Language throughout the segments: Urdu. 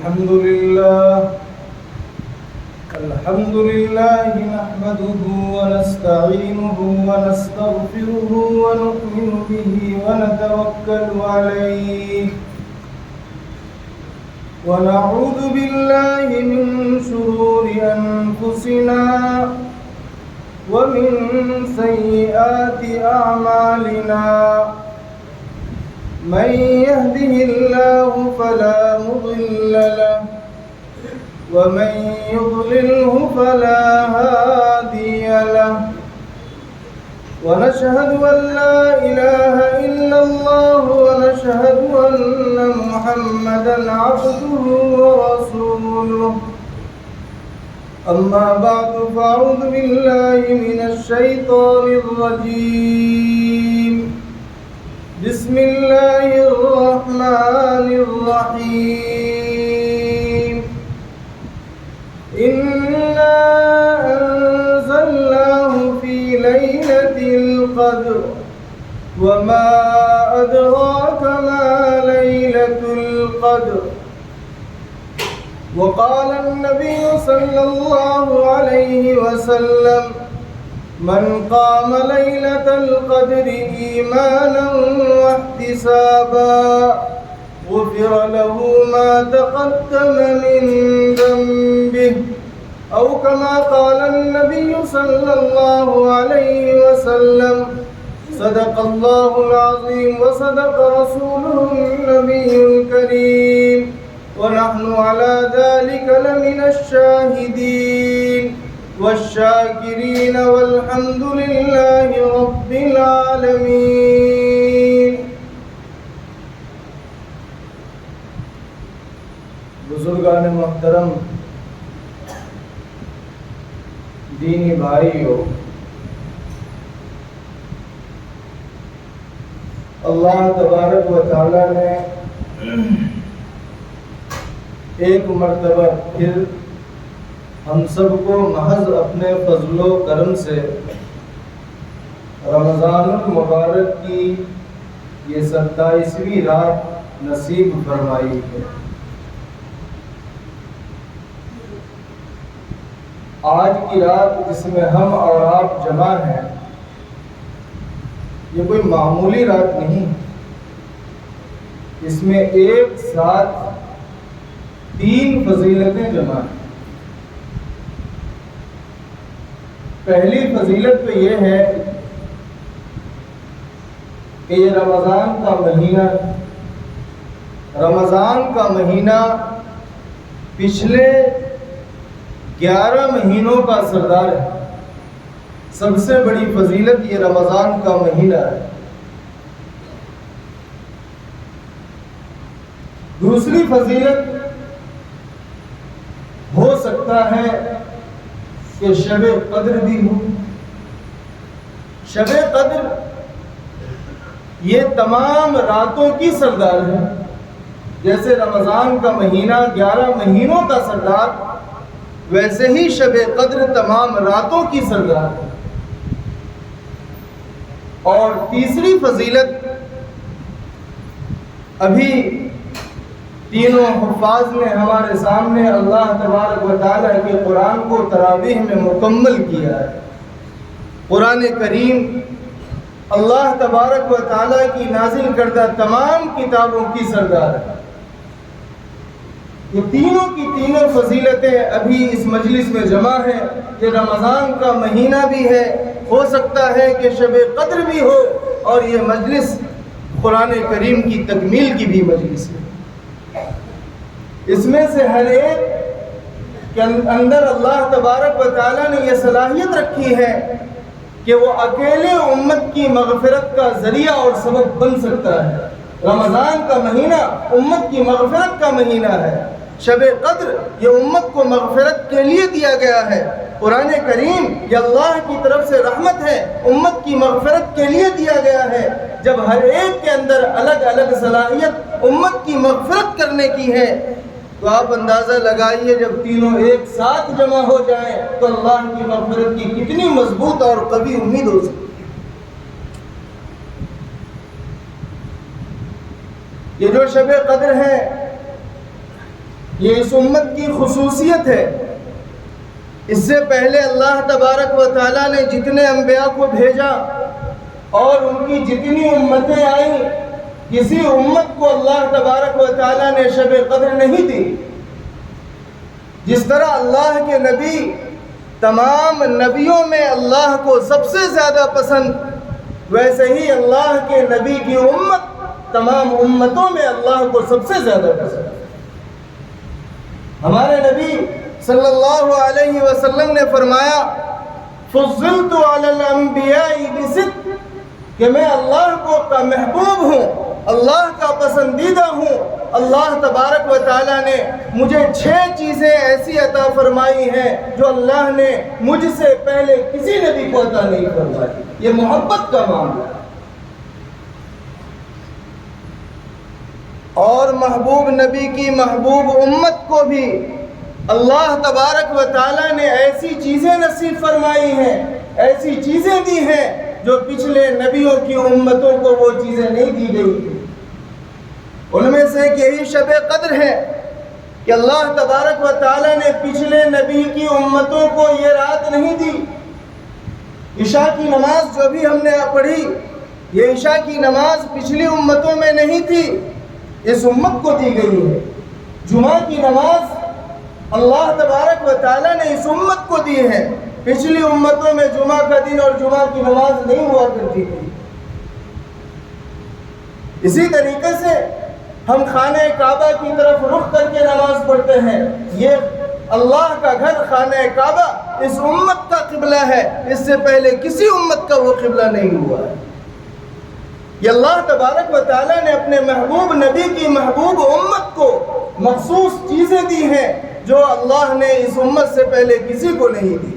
الحمد لله نحمده ونستعينه ونستغفره ونؤمن به ونتوكل عليه ونعوذ بالله من شرور أنفسنا ومن سيئات أعمالنا من يهده الله فلا مضل له ومن يضلله فلا هادي له ونشهد أن لا إله إلا الله ونشهد أن محمدا عبده ورسوله أما بعد فأعوذ بالله من الشيطان الرجيم بسم الله الرحمن الرحيم إنا أنزلناه في ليلة القدر وما أدراك ما ليلة القدر وقال النبي صلى الله عليه وسلم من قام ليلة القدر إيمانا واحتسابا غفر له ما تقدم من ذنبه أو كما قال النبي صلى الله عليه وسلم صدق الله العظيم وصدق رسوله النبي الكريم ونحن على ذلك لمن الشاهدين والشاكرين والحمد لله رب العالمين. بزرگان محترم، دینی بھائیو، اللہ تبارک و تعالی نے ایک مرتبہ پھر ہم سب کو محض اپنے فضل و کرم سے رمضان المبارک کی یہ 27ویں رات نصیب فرمائی ہے. آج کی رات جس میں ہم اور آپ جمع ہیں، یہ کوئی معمولی رات نہیں. اس میں ایک ساتھ 3 فضیلتیں جمع ہیں. پہلی فضیلت تو یہ ہے کہ یہ رمضان کا مہینہ پچھلے 11 مہینوں کا سردار ہے. سب سے بڑی فضیلت یہ رمضان کا مہینہ ہے. دوسری فضیلت ہو سکتا ہے کہ شب قدر بھی ہو. شب قدر یہ تمام راتوں کی سردار ہے. جیسے رمضان کا مہینہ 11 مہینوں کا سردار، ویسے ہی شب قدر تمام راتوں کی سردار ہے. اور تیسری فضیلت ابھی تینوں حفاظ نے ہمارے سامنے اللہ تبارک و تعالیٰ کے قرآن کو تراویح میں مکمل کیا ہے. قرآن کریم اللہ تبارک و تعالیٰ کی نازل کردہ تمام کتابوں کی سردار ہے. یہ تینوں کی تینوں فضیلتیں ابھی اس مجلس میں جمع ہیں. یہ رمضان کا مہینہ بھی ہے، ہو سکتا ہے کہ شب قدر بھی ہو، اور یہ مجلس قرآن کریم کی تکمیل کی بھی مجلس ہے. اس میں سے ہر ایک کے اندر اللہ تبارک و تعالیٰ نے یہ صلاحیت رکھی ہے کہ وہ اکیلے امت کی مغفرت کا ذریعہ اور سبب بن سکتا ہے. رمضان کا مہینہ امت کی مغفرت کا مہینہ ہے. شب قدر یہ امت کو مغفرت کے لیے دیا گیا ہے. قرآن کریم یہ اللہ کی طرف سے رحمت ہے، امت کی مغفرت کے لیے دیا گیا ہے. جب ہر ایک کے اندر الگ الگ صلاحیت امت کی مغفرت کرنے کی ہے، تو آپ اندازہ لگائیے جب تینوں ایک ساتھ جمع ہو جائیں تو اللہ کی مغفرت کی کتنی مضبوط اور قوی امید ہو سکتی ہے. یہ جو شب قدر ہے یہ اس امت کی خصوصیت ہے۔ اس سے پہلے اللہ تبارک و تعالیٰ نے جتنے انبیاء کو بھیجا اور ان کی جتنی امتیں آئیں، کسی امت کو اللہ تبارک و تعالیٰ نے شب قدر نہیں دی۔ جس طرح اللہ کے نبی تمام نبیوں میں اللہ کو سب سے زیادہ پسند، ویسے ہی اللہ کے نبی کی امت تمام امتوں میں اللہ کو سب سے زیادہ پسند۔ ہمارے نبی صلی اللہ علیہ وسلم نے فرمایا فضلت علی الانبیاء بست، کہ میں اللہ کا محبوب ہوں، اللہ کا پسندیدہ ہوں۔ اللہ تبارک و تعالیٰ نے مجھے 6 چیزیں ایسی عطا فرمائی ہیں جو اللہ نے مجھ سے پہلے کسی نبی کو عطا نہیں فرمائی۔ یہ محبت کا معاملہ ہے۔ اور محبوب نبی کی محبوب امت کو بھی اللہ تبارک و تعالیٰ نے ایسی چیزیں نصیب فرمائی ہیں، ایسی چیزیں دی ہیں جو پچھلے نبیوں کی امتوں کو وہ چیزیں نہیں دی گئی۔ ان میں سے ایک یہی شب قدر ہے کہ اللہ تبارک و تعالیٰ نے پچھلے نبی کی امتوں کو یہ رات نہیں دی۔ عشاء کی نماز جو بھی ہم نے پڑھی، یہ عشاء کی نماز پچھلی امتوں میں نہیں تھی، اس امت کو دی گئی ہے۔ جمعہ کی نماز اللہ تبارک و تعالیٰ نے اس امت کو دی ہے۔ پچھلی امتوں میں جمعہ کا دن اور جمعہ کی نماز نہیں ہوا کرتی تھی۔ اسی طریقے سے ہم خانہ کعبہ کی طرف رخ کر کے نماز پڑھتے ہیں۔ یہ اللہ کا گھر خانہ کعبہ اس امت کا قبلہ ہے، اس سے پہلے کسی امت کا وہ قبلہ نہیں ہوا ہے۔ یہ اللہ تبارک و تعالیٰ نے اپنے محبوب نبی کی محبوب امت کو مخصوص چیزیں دی ہیں جو اللہ نے اس امت سے پہلے کسی کو نہیں دی۔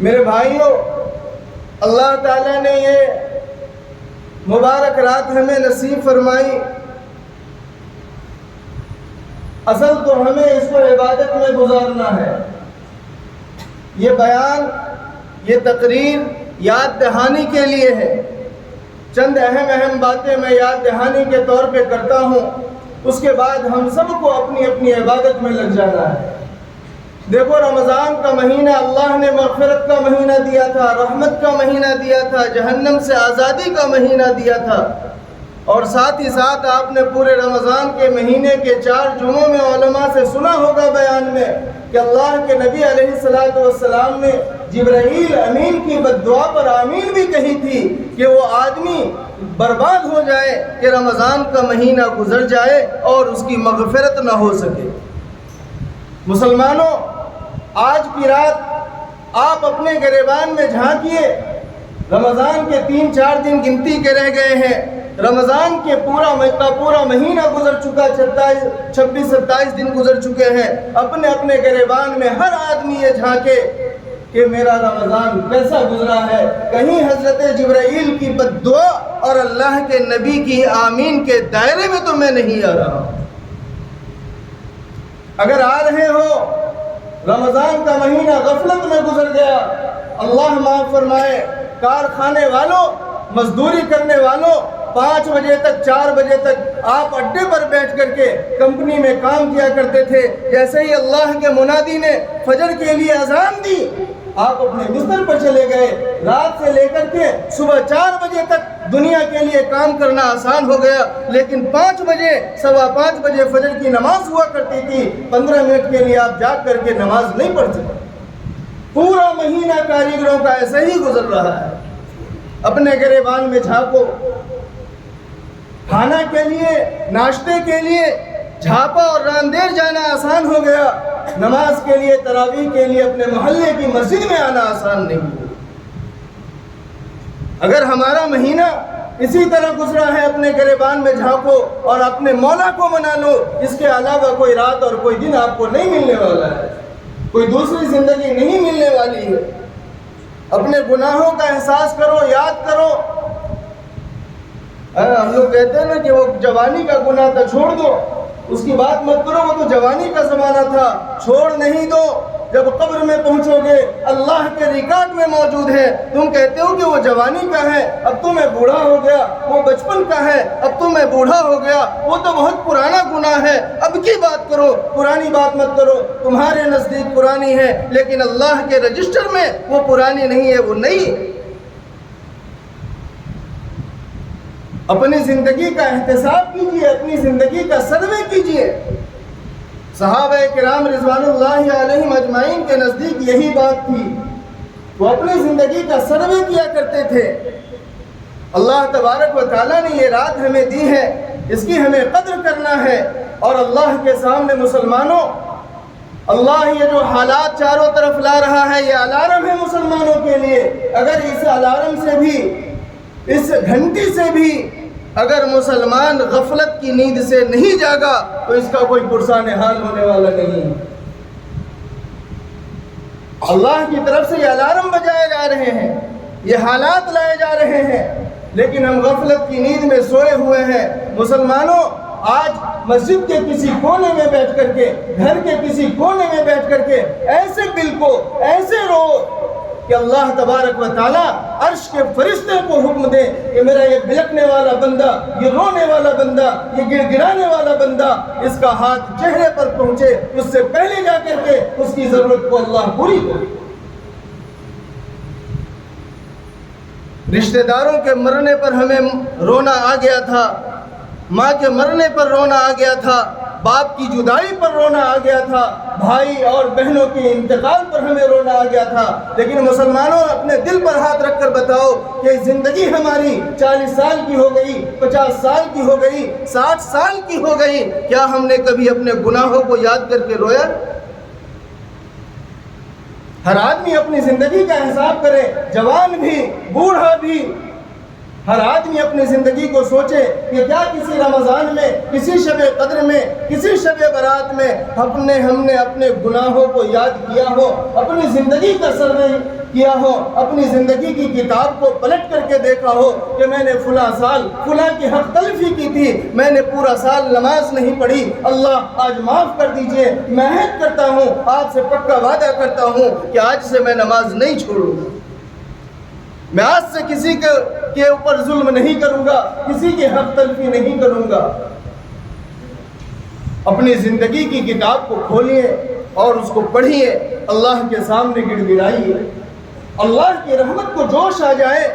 میرے بھائیوں، اللہ تعالیٰ نے یہ مبارک رات ہمیں نصیب فرمائی۔ اصل تو ہمیں اس کو عبادت میں گزارنا ہے۔ یہ بیان، یہ تقریر یاد دہانی کے لیے ہے۔ چند اہم باتیں میں یاد دہانی کے طور پہ کرتا ہوں، اس کے بعد ہم سب کو اپنی اپنی عبادت میں لگ جانا ہے۔ دیکھو، رمضان کا مہینہ اللہ نے مغفرت کا مہینہ دیا تھا، رحمت کا مہینہ دیا تھا، جہنم سے آزادی کا مہینہ دیا تھا، اور ساتھ ہی ساتھ آپ نے پورے رمضان کے مہینے کے 4 جمعوں میں علماء سے سنا ہوگا بیان میں کہ اللہ کے نبی علیہ السلام نے جبرائیل امین کی بددعا پر آمین بھی کہی تھی کہ وہ آدمی برباد ہو جائے کہ رمضان کا مہینہ گزر جائے اور اس کی مغفرت نہ ہو سکے۔ مسلمانوں، آج کی رات آپ اپنے گریبان میں جھانکیے۔ رمضان کے 3-4 دن گنتی کے رہ گئے ہیں۔ رمضان کے پورا مہینہ گزر چکا، 26-27 دن گزر چکے ہیں۔ اپنے اپنے گریبان میں ہر آدمی یہ جھانکے کہ میرا رمضان کیسا گزرا ہے۔ کہیں حضرت جبرائیل کی بددعا اور اللہ کے نبی کی آمین کے دائرے میں تو میں نہیں آ رہا ہوں۔ اگر آ رہے ہو، رمضان کا مہینہ غفلت میں گزر گیا، اللہ معاف فرمائے۔ کارخانے والوں، مزدوری کرنے والوں، 5 بجے تک 4 بجے تک آپ اڈے پر بیٹھ کر کے کمپنی میں کام کیا کرتے تھے۔ جیسے ہی اللہ کے منادی نے فجر کے لیے اذان دی، آپ اپنے بستر پر چلے گئے۔ رات سے لے کر کے صبح 4 بجے تک دنیا کے لیے کام کرنا آسان ہو گیا، لیکن 5 بجے 5:15 بجے فجر کی نماز ہوا کرتی تھی۔ 15 منٹ کے لیے آپ جاگ کر کے نماز نہیں پڑھ سکتے۔ پورا مہینہ کاریگروں کا ایسے ہی گزر رہا ہے۔ اپنے گریبان میں جھانکو۔ کھانا کے لیے، ناشتے کے لیے جھاپا اور راندیر جانا آسان ہو گیا، نماز کے لیے، تراویح کے لیے اپنے محلے کی مسجد میں آنا آسان نہیں ہوا۔ اگر ہمارا مہینہ اسی طرح گزرا ہے، اپنے گریبان میں جھانکو اور اپنے مولا کو منا لو۔ اس کے علاوہ کوئی رات اور کوئی دن آپ کو نہیں ملنے والا ہے، کوئی دوسری زندگی نہیں ملنے والی ہے۔ اپنے گناہوں کا احساس کرو، یاد کرو۔ ہم لوگ کہتے ہیں نا کہ وہ جوانی کا گناہ تھا، چھوڑ دو، اس کی بات مت کرو، وہ تو جوانی کا زمانہ تھا، چھوڑ نہیں دو۔ جب قبر میں پہنچو گے اللہ کے ریکارڈ میں موجود ہے. تم کہتے ہو کہ وہ جوانی کا ہے، اب تو میں بوڑھا ہو گیا. وہ بچپن کا ہے، اب تو میں بوڑھا ہو گیا. وہ تو بہت پرانا گناہ ہے، اب کی بات کرو، پرانی بات مت کرو. تمہارے نزدیک پرانی ہے لیکن اللہ کے رجسٹر میں وہ پرانی نہیں ہے، وہ نئی ہے. اپنی زندگی کا احتساب کیجئے، اپنی زندگی کا سروے کیجئے. صحابہ کرام رضوان اللہ علیہم اجمعین کے نزدیک یہی بات تھی. وہ اپنی زندگی کا سروے کیا کرتے تھے. اللہ تبارک و تعالیٰ نے یہ رات ہمیں دی ہے، اس کی ہمیں قدر کرنا ہے. اور اللہ کے سامنے مسلمانوں، اللہ یہ جو حالات چاروں طرف لا رہا ہے یہ الارم ہے مسلمانوں کے لیے. اگر اس الارم سے بھی، اس گھنٹی سے بھی اگر مسلمان غفلت کی نیند سے نہیں جاگا تو اس کا کوئی پرسان حال ہونے والا نہیں ہے. اللہ کی طرف سے یہ الارم بجائے جا رہے ہیں، یہ حالات لائے جا رہے ہیں، لیکن ہم غفلت کی نیند میں سوئے ہوئے ہیں. مسلمانوں، آج مسجد کے کسی کونے میں بیٹھ کر کے، گھر کے کسی کونے میں بیٹھ کر کے ایسے دل کو ایسے رو کہ اللہ تبارک و تعالیٰ عرش کے فرشتے کو حکم دے کہ میرا یہ بلکنے والا بندہ، یہ رونے والا بندہ، یہ گڑ گڑانے والا بندہ، اس کا ہاتھ چہرے پر پہنچے، اس سے پہلے جا کر کے اس کی ضرورت کو اللہ پوری کرے. رشتہ داروں کے مرنے پر ہمیں رونا آ گیا تھا، ماں کے مرنے پر رونا آ گیا تھا، باپ کی جدائی پر رونا آ گیا تھا، بھائی اور بہنوں کے انتقال پر ہمیں رونا آ گیا تھا. لیکن مسلمانوں، اپنے دل پر ہاتھ رکھ کر بتاؤ کہ زندگی ہماری 40 سال کی ہو گئی، 50 سال کی ہو گئی، 60 سال کی ہو گئی، کیا ہم نے کبھی اپنے گناہوں کو یاد کر کے رویا؟ ہر آدمی اپنی زندگی کا حساب کرے، جوان بھی، بوڑھا بھی. ہر آدمی اپنی زندگی کو سوچے کہ کیا کسی رمضان میں، کسی شب قدر میں، کسی شب برات میں ہم نے اپنے گناہوں کو یاد کیا ہو، اپنی زندگی کا سروے کیا ہو، اپنی زندگی کی کتاب کو پلٹ کر کے دیکھا ہو کہ میں نے فلاں سال فلاں کی حق تلفی کی تھی، میں نے پورا سال نماز نہیں پڑھی، اللہ آج معاف کر دیجئے. میں عہد کرتا ہوں، آپ سے پکا وعدہ کرتا ہوں کہ آج سے میں نماز نہیں چھوڑوں گا. میں آج سے کسی کے اوپر ظلم نہیں کروں گا، کسی کی حق تلفی نہیں کروں گا. اپنی زندگی کی کتاب کو کھولیے اور اس کو پڑھیے، اللہ کے سامنے گڑ گڑائیے. اللہ کی رحمت کو جوش آ جائے،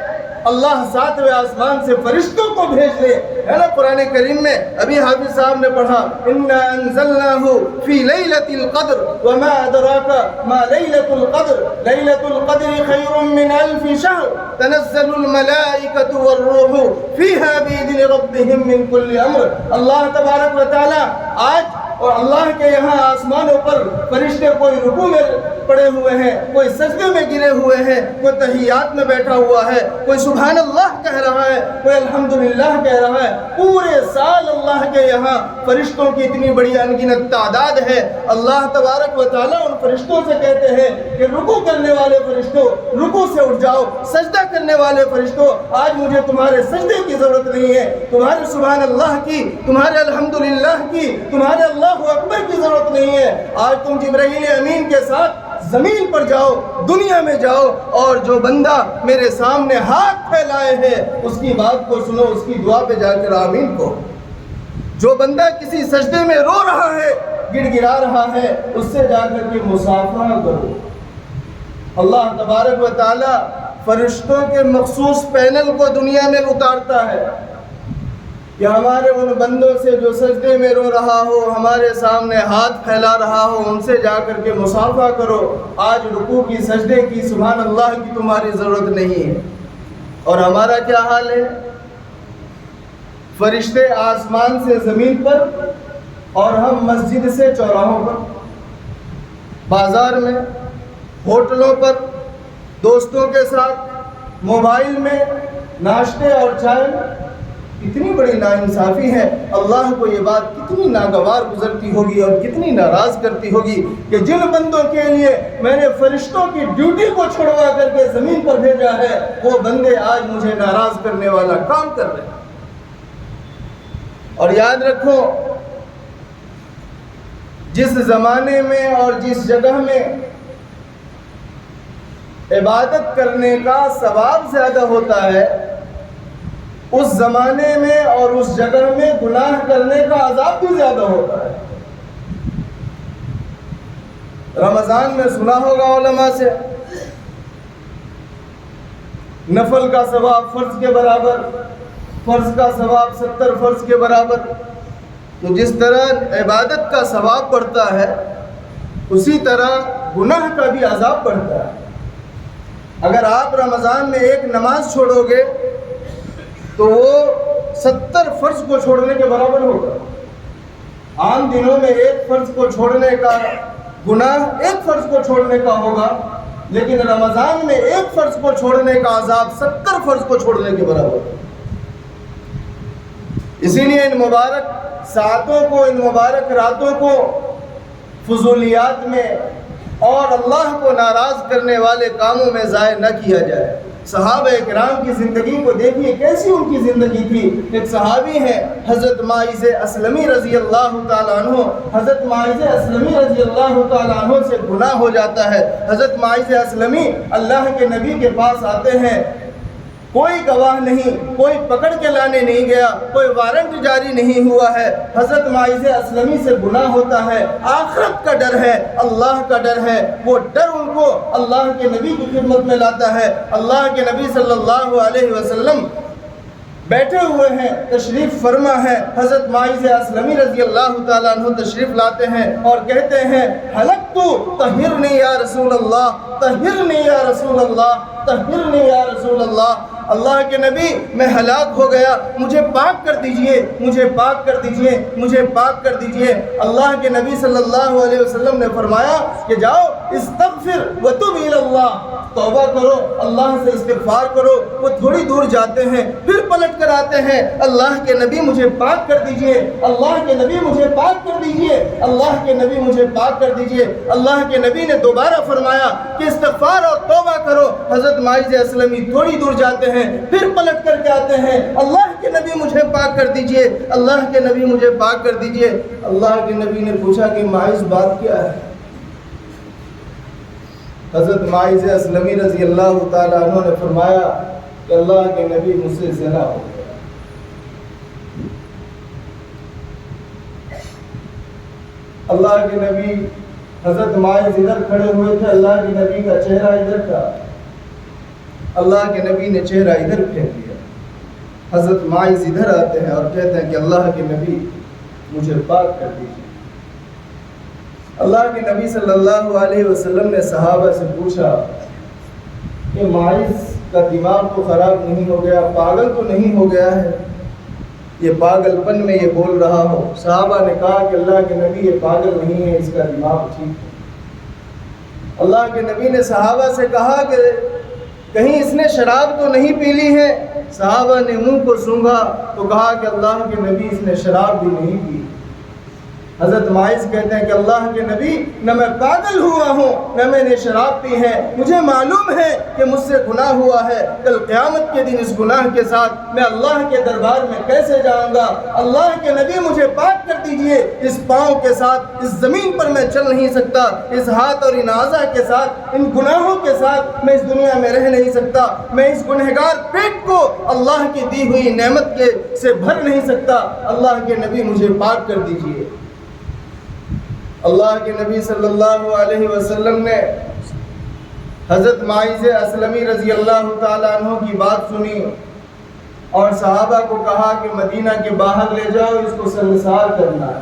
اللہ 7ویں آسمان سے فرشتوں کو بھیج دے. ہے نا قرآن کریم میں ابھی حافظ صاحب نے پڑھا، اِنَّا أَنزَلْنَاهُ فِي لَيْلَةِ الْقَدْرِ وَمَا أَدْرَاكَ مَا لَيْلَةُ الْقَدْرِ لَيْلَةُ الْقَدْرِ خَيْرٌ مِّنْ أَلْفِ شَهْرٍ تَنَزَّلُ الْمَلَائِكَةُ وَالرُّوحُ فِيهَا بِإِذْنِ رَبِّهِم مِّن كُلِّ أَمْرٍ. اللہ تبارک و تعالیٰ آج اور اللہ کے یہاں آسمانوں پر فرشتے کوئی رکوع میں پڑے ہوئے ہیں، کوئی سجدے میں گرے ہوئے ہیں، کوئی تحیات میں بیٹھا ہوا ہے، کوئی سبحان اللہ کہہ رہا ہے، کوئی الحمدللہ کہہ رہا ہے. پورے سال اللہ کے یہاں فرشتوں کی اتنی بڑی انگنت تعداد ہے. اللہ تبارک و تعالیٰ ان فرشتوں سے کہتے ہیں کہ رکوع کرنے والے فرشتوں رکوع سے اٹھ جاؤ، سجدہ کرنے والے فرشتوں آج مجھے تمہارے سجدے کی ضرورت نہیں ہے، تمہارے سبحان اللہ کی، تمہارے الحمدللہ کی، تمہارے اللہ اکبر کی ضرورت نہیں ہے. آج تم جبرائیل امین کے ساتھ زمین پر جاؤ، دنیا میں جاؤ، اور جو بندہ میرے سامنے ہاتھ پھیلائے ہے اس کی بات کو سنو، اس کی دعا پہ جا کر آمین کو. جو بندہ کسی سجدے میں رو رہا ہے، گڑ گڑا رہا ہے، اس سے جا کر کے مصافحہ کرو. اللہ تبارک و تعالی فرشتوں کے مخصوص پینل کو دنیا میں اتارتا ہے کہ ہمارے ان بندوں سے جو سجدے میں رو رہا ہو، ہمارے سامنے ہاتھ پھیلا رہا ہو، ان سے جا کر کے مصافحہ کرو. آج رکوع کی، سجدے کی، سبحان اللہ کی تمہاری ضرورت نہیں ہے. اور ہمارا کیا حال ہے؟ فرشتے آسمان سے زمین پر اور ہم مسجد سے چوراہوں پر، بازار میں، ہوٹلوں پر، دوستوں کے ساتھ، موبائل میں، ناشتے اور چائے میں. اتنی بڑی ناانصافی ہے. اللہ کو یہ بات کتنی ناگوار گزرتی ہوگی اور کتنی ناراض کرتی ہوگی کہ جن بندوں کے لیے میں نے فرشتوں کی ڈیوٹی کو چھڑوا کر کے زمین پر بھیجا ہے، وہ بندے آج مجھے ناراض کرنے والا کام کر رہے ہیں. اور یاد رکھو، جس زمانے میں اور جس جگہ میں عبادت کرنے کا ثواب زیادہ ہوتا ہے، اس زمانے میں اور اس جگہ میں گناہ کرنے کا عذاب بھی زیادہ ہوتا ہے۔ رمضان میں سنا ہوگا علماء سے، نفل کا ثواب فرض کے برابر، فرض کا ثواب 70 فرض کے برابر۔ تو جس طرح عبادت کا ثواب بڑھتا ہے، اسی طرح گناہ کا بھی عذاب بڑھتا ہے۔ اگر آپ رمضان میں ایک نماز چھوڑو گے تو وہ 70 فرض کو چھوڑنے کے برابر ہوگا۔ عام دنوں میں ایک فرض کو چھوڑنے کا گناہ ایک فرض کو چھوڑنے کا ہوگا، لیکن رمضان میں ایک فرض کو چھوڑنے کا عذاب 70 فرض کو چھوڑنے کے برابر ہوگا۔ اسی لیے ان مبارک ساعتوں کو، ان مبارک راتوں کو فضولیات میں اور اللہ کو ناراض کرنے والے کاموں میں ضائع نہ کیا جائے۔ صحابہ اکرام کی زندگی کو دیکھیے، کیسی ان کی زندگی تھی۔ ایک صحابی ہیں حضرت معاذ اسلمی رضی اللہ تعالیٰ عنہ۔ حضرت معاذ اسلمی رضی اللہ تعالیٰ عنہ سے گناہ ہو جاتا ہے۔ حضرت معاذ اسلمی اللہ کے نبی کے پاس آتے ہیں، کوئی گواہ نہیں، کوئی پکڑ کے لانے نہیں گیا، کوئی وارنٹ جاری نہیں ہوا ہے۔ حضرت معاذ اسلمی سے گناہ ہوتا ہے، آخرت کا ڈر ہے، اللہ کا ڈر ہے۔ وہ ڈر ان کو اللہ کے نبی کی خدمت میں لاتا ہے۔ اللہ کے نبی صلی اللہ علیہ وسلم بیٹھے ہوئے ہیں، تشریف فرما ہے۔ حضرت معاذ اسلمی رضی اللہ تعالیٰ عنہ تشریف لاتے ہیں اور کہتے ہیں، ہلکتو طہرنی یا رسول اللہ، طہرنی یا رسول اللہ، طہرنی یا رسول اللہ۔ اللہ کے نبی میں ہلاک ہو گیا، مجھے پاک کر دیجئے، مجھے پاک کر دیجئے، مجھے پاک کر دیجئے۔ اللہ کے نبی صلی اللہ علیہ وسلم نے فرمایا کہ جاؤ استغفر وتوب الی اللہ، توبہ کرو، اللہ سے استغفار کرو۔ وہ تھوڑی دور جاتے ہیں، پھر پلٹ کر آتے ہیں، اللہ کے نبی مجھے پاک کر دیجئے، اللہ کے نبی مجھے پاک کر دیجئے، اللہ کے نبی مجھے پاک کر دیجئے۔ اللہ کے نبی نے دوبارہ فرمایا کہ استغفار اور توبہ کرو۔ حضرت معاذ اسلمی تھوڑی دور جاتے ہیں، پھر پلٹ کر کے آتے ہیں، اللہ کے نبی مجھے پاک کر دیجئے، اللہ کے نبی مجھے پاک کر دیجئے۔ اللہ کے نبی نے پوچھا کہ معاذ بات کیا ہے؟ حضرت معاذ اسلمی رضی اللہ تعالیٰ عنہ نے فرمایا کہ اللہ کے نبی مجھ سے زنا ہو گیا۔ اللہ کے نبی، حضرت معاذ ادھر کھڑے ہوئے تھے، اللہ کے نبی کا چہرہ ادھر تھا، اللہ کے نبی نے چہرہ ادھر پھیر دیا۔ حضرت معاذ ادھر آتے ہیں اور کہتے ہیں کہ اللہ کے نبی مجھے پاک کر دیجیے۔ اللہ کے نبی صلی اللہ علیہ وسلم نے صحابہ سے پوچھا کہ معاذ کا دماغ تو خراب نہیں ہو گیا، پاگل تو نہیں ہو گیا ہے، یہ پاگل پن میں یہ بول رہا ہو؟ صحابہ نے کہا کہ اللہ کے نبی یہ پاگل نہیں ہے، اس کا دماغ ٹھیک ہے۔ اللہ کے نبی نے صحابہ سے کہا کہ کہیں اس نے شراب تو نہیں پی لی ہے؟ صحابہ نے منہ کو سونگھا تو کہا کہ اللہ کے نبی اس نے شراب بھی نہیں پی۔ حضرت معاذ کہتے ہیں کہ اللہ کے نبی، نہ میں پاگل ہوا ہوں، نہ میں نے شراب پی ہے، مجھے معلوم ہے کہ مجھ سے گناہ ہوا ہے، کل قیامت کے دن اس گناہ کے ساتھ میں اللہ کے دربار میں کیسے جاؤں گا؟ اللہ کے نبی مجھے پاک کر دیجئے، اس پاؤں کے ساتھ اس زمین پر میں چل نہیں سکتا، اس ہاتھ اور ان اعضاء کے ساتھ، ان گناہوں کے ساتھ میں اس دنیا میں رہ نہیں سکتا، میں اس گنہگار پیٹ کو اللہ کی دی ہوئی نعمت کے سے بھر نہیں سکتا، اللہ کے نبی مجھے پاک کر دیجئے۔ اللہ کے نبی صلی اللہ علیہ وسلم نے حضرت معاذ اسلمی رضی اللہ تعالیٰ عنہ کی بات سنی اور صحابہ کو کہا کہ مدینہ کے باہر لے جاؤ، اس کو سنسار کرنا ہے۔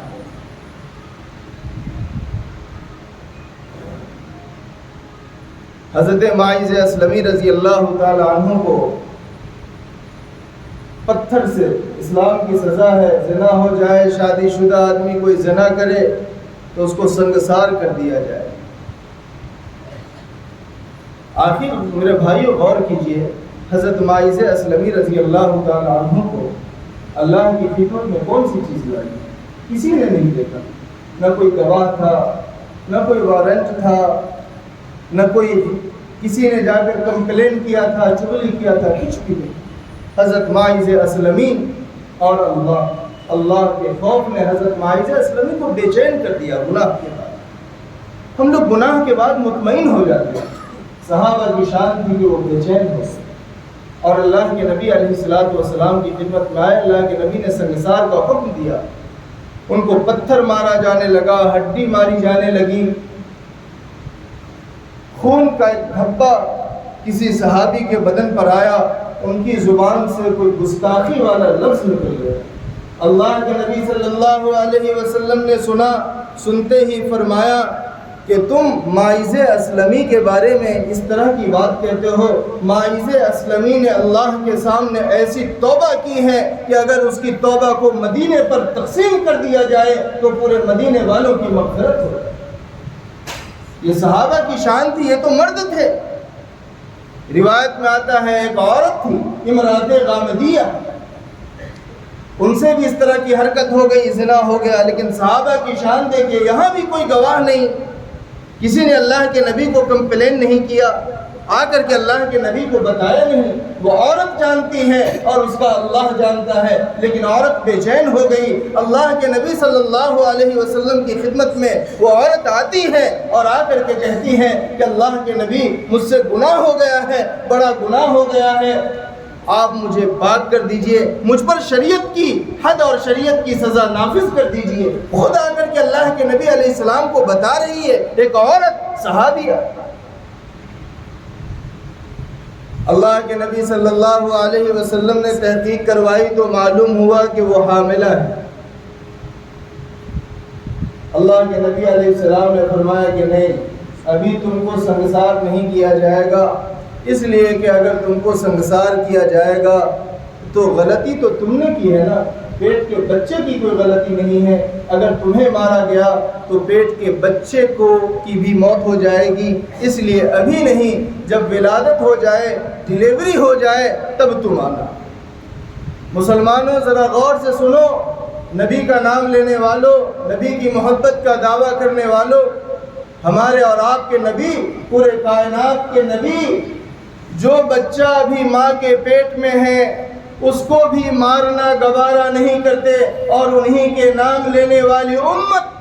حضرت معاذ اسلمی رضی اللہ تعالیٰ عنہ کو پتھر سے، اسلام کی سزا ہے، زنا ہو جائے، شادی شدہ آدمی کوئی زنا کرے تو اس کو سنگسار کر دیا جائے۔ آخر میرے بھائیو غور کیجئے، حضرت معاذ اسلمی رضی اللہ تعالیٰ عنہ کو اللہ کی خدمت میں کون سی چیز لائی؟ کسی نے نہیں دیکھا، نہ کوئی گواہ تھا، نہ کوئی وارنٹ تھا، نہ کوئی کسی نے جا کر کمپلین کیا تھا، چغلی کیا تھا، کچھ بھی نہیں۔ حضرت معاذ اسلمی اور اللہ کے خوف نے حضرت معاذ اسلمی کو بے چین کر دیا گناہ کے بعد۔ ہم لوگ گناہ کے بعد مطمئن ہو جاتے ہیں، صحابہ کی شان تھی کہ وہ بے چین ہو اور اللہ کے نبی علیہ الصلوۃ والسلام کی خدمت میں آئے. اللہ کے نبی نے سنگسار کا حکم دیا. ان کو پتھر مارا جانے لگا, ہڈی ماری جانے لگی. خون کا ایک دھبا کسی صحابی کے بدن پر آیا, ان کی زبان سے کوئی گستاخی والا لفظ نکل گیا. اللہ کے نبی صلی اللہ علیہ وسلم نے سنا. سنتے ہی فرمایا کہ تم ماعز اسلمی کے بارے میں اس طرح کی بات کہتے ہو. ماعز اسلمی نے اللہ کے سامنے ایسی توبہ کی ہے کہ اگر اس کی توبہ کو مدینے پر تقسیم کر دیا جائے تو پورے مدینے والوں کی مغفرت ہو. یہ صحابہ کی شان تھی, یہ تو مرد تھے. روایت میں آتا ہے ایک عورت تھی امرأت غامدیہ, ان سے بھی اس طرح کی حرکت ہو گئی, زنا ہو گیا. لیکن صحابہ کی شان دیکھیں, یہاں بھی کوئی گواہ نہیں, کسی نے اللہ کے نبی کو کمپلین نہیں کیا, آ کر کے اللہ کے نبی کو بتایا نہیں. وہ عورت جانتی ہے اور اس کا اللہ جانتا ہے, لیکن عورت بے چین ہو گئی. اللہ کے نبی صلی اللہ علیہ وسلم کی خدمت میں وہ عورت آتی ہے اور آ کر کے کہتی ہے کہ اللہ کے نبی مجھ سے گناہ ہو گیا ہے, بڑا گناہ ہو گیا ہے, آپ مجھے پاک کر دیجئے, مجھ پر شریعت کی حد اور شریعت کی سزا نافذ کر دیجئے. خود آ کر کے اللہ کے نبی علیہ السلام کو بتا رہی ہے, ایک عورت صحابیہ. اللہ کے نبی صلی اللہ علیہ وسلم نے تحقیق کروائی تو معلوم ہوا کہ وہ حاملہ ہے. اللہ کے نبی علیہ السلام نے فرمایا کہ نہیں, ابھی تم کو سنگسار نہیں کیا جائے گا, اس لیے کہ اگر تم کو سنگسار کیا جائے گا تو غلطی تو تم نے کی ہے نا, پیٹ کے بچے کی کوئی غلطی نہیں ہے. اگر تمہیں مارا گیا تو پیٹ کے بچے کی بھی موت ہو جائے گی, اس لیے ابھی نہیں, جب ولادت ہو جائے, ڈیلیوری ہو جائے تب تم آنا. مسلمانوں ذرا غور سے سنو, نبی کا نام لینے والوں, نبی کی محبت کا دعویٰ کرنے والوں, ہمارے اور آپ کے نبی, پورے کائنات کے نبی, جو بچہ ابھی ماں کے پیٹ میں ہے اس کو بھی مارنا گوارا نہیں کرتے, اور انہی کے نام لینے والی امت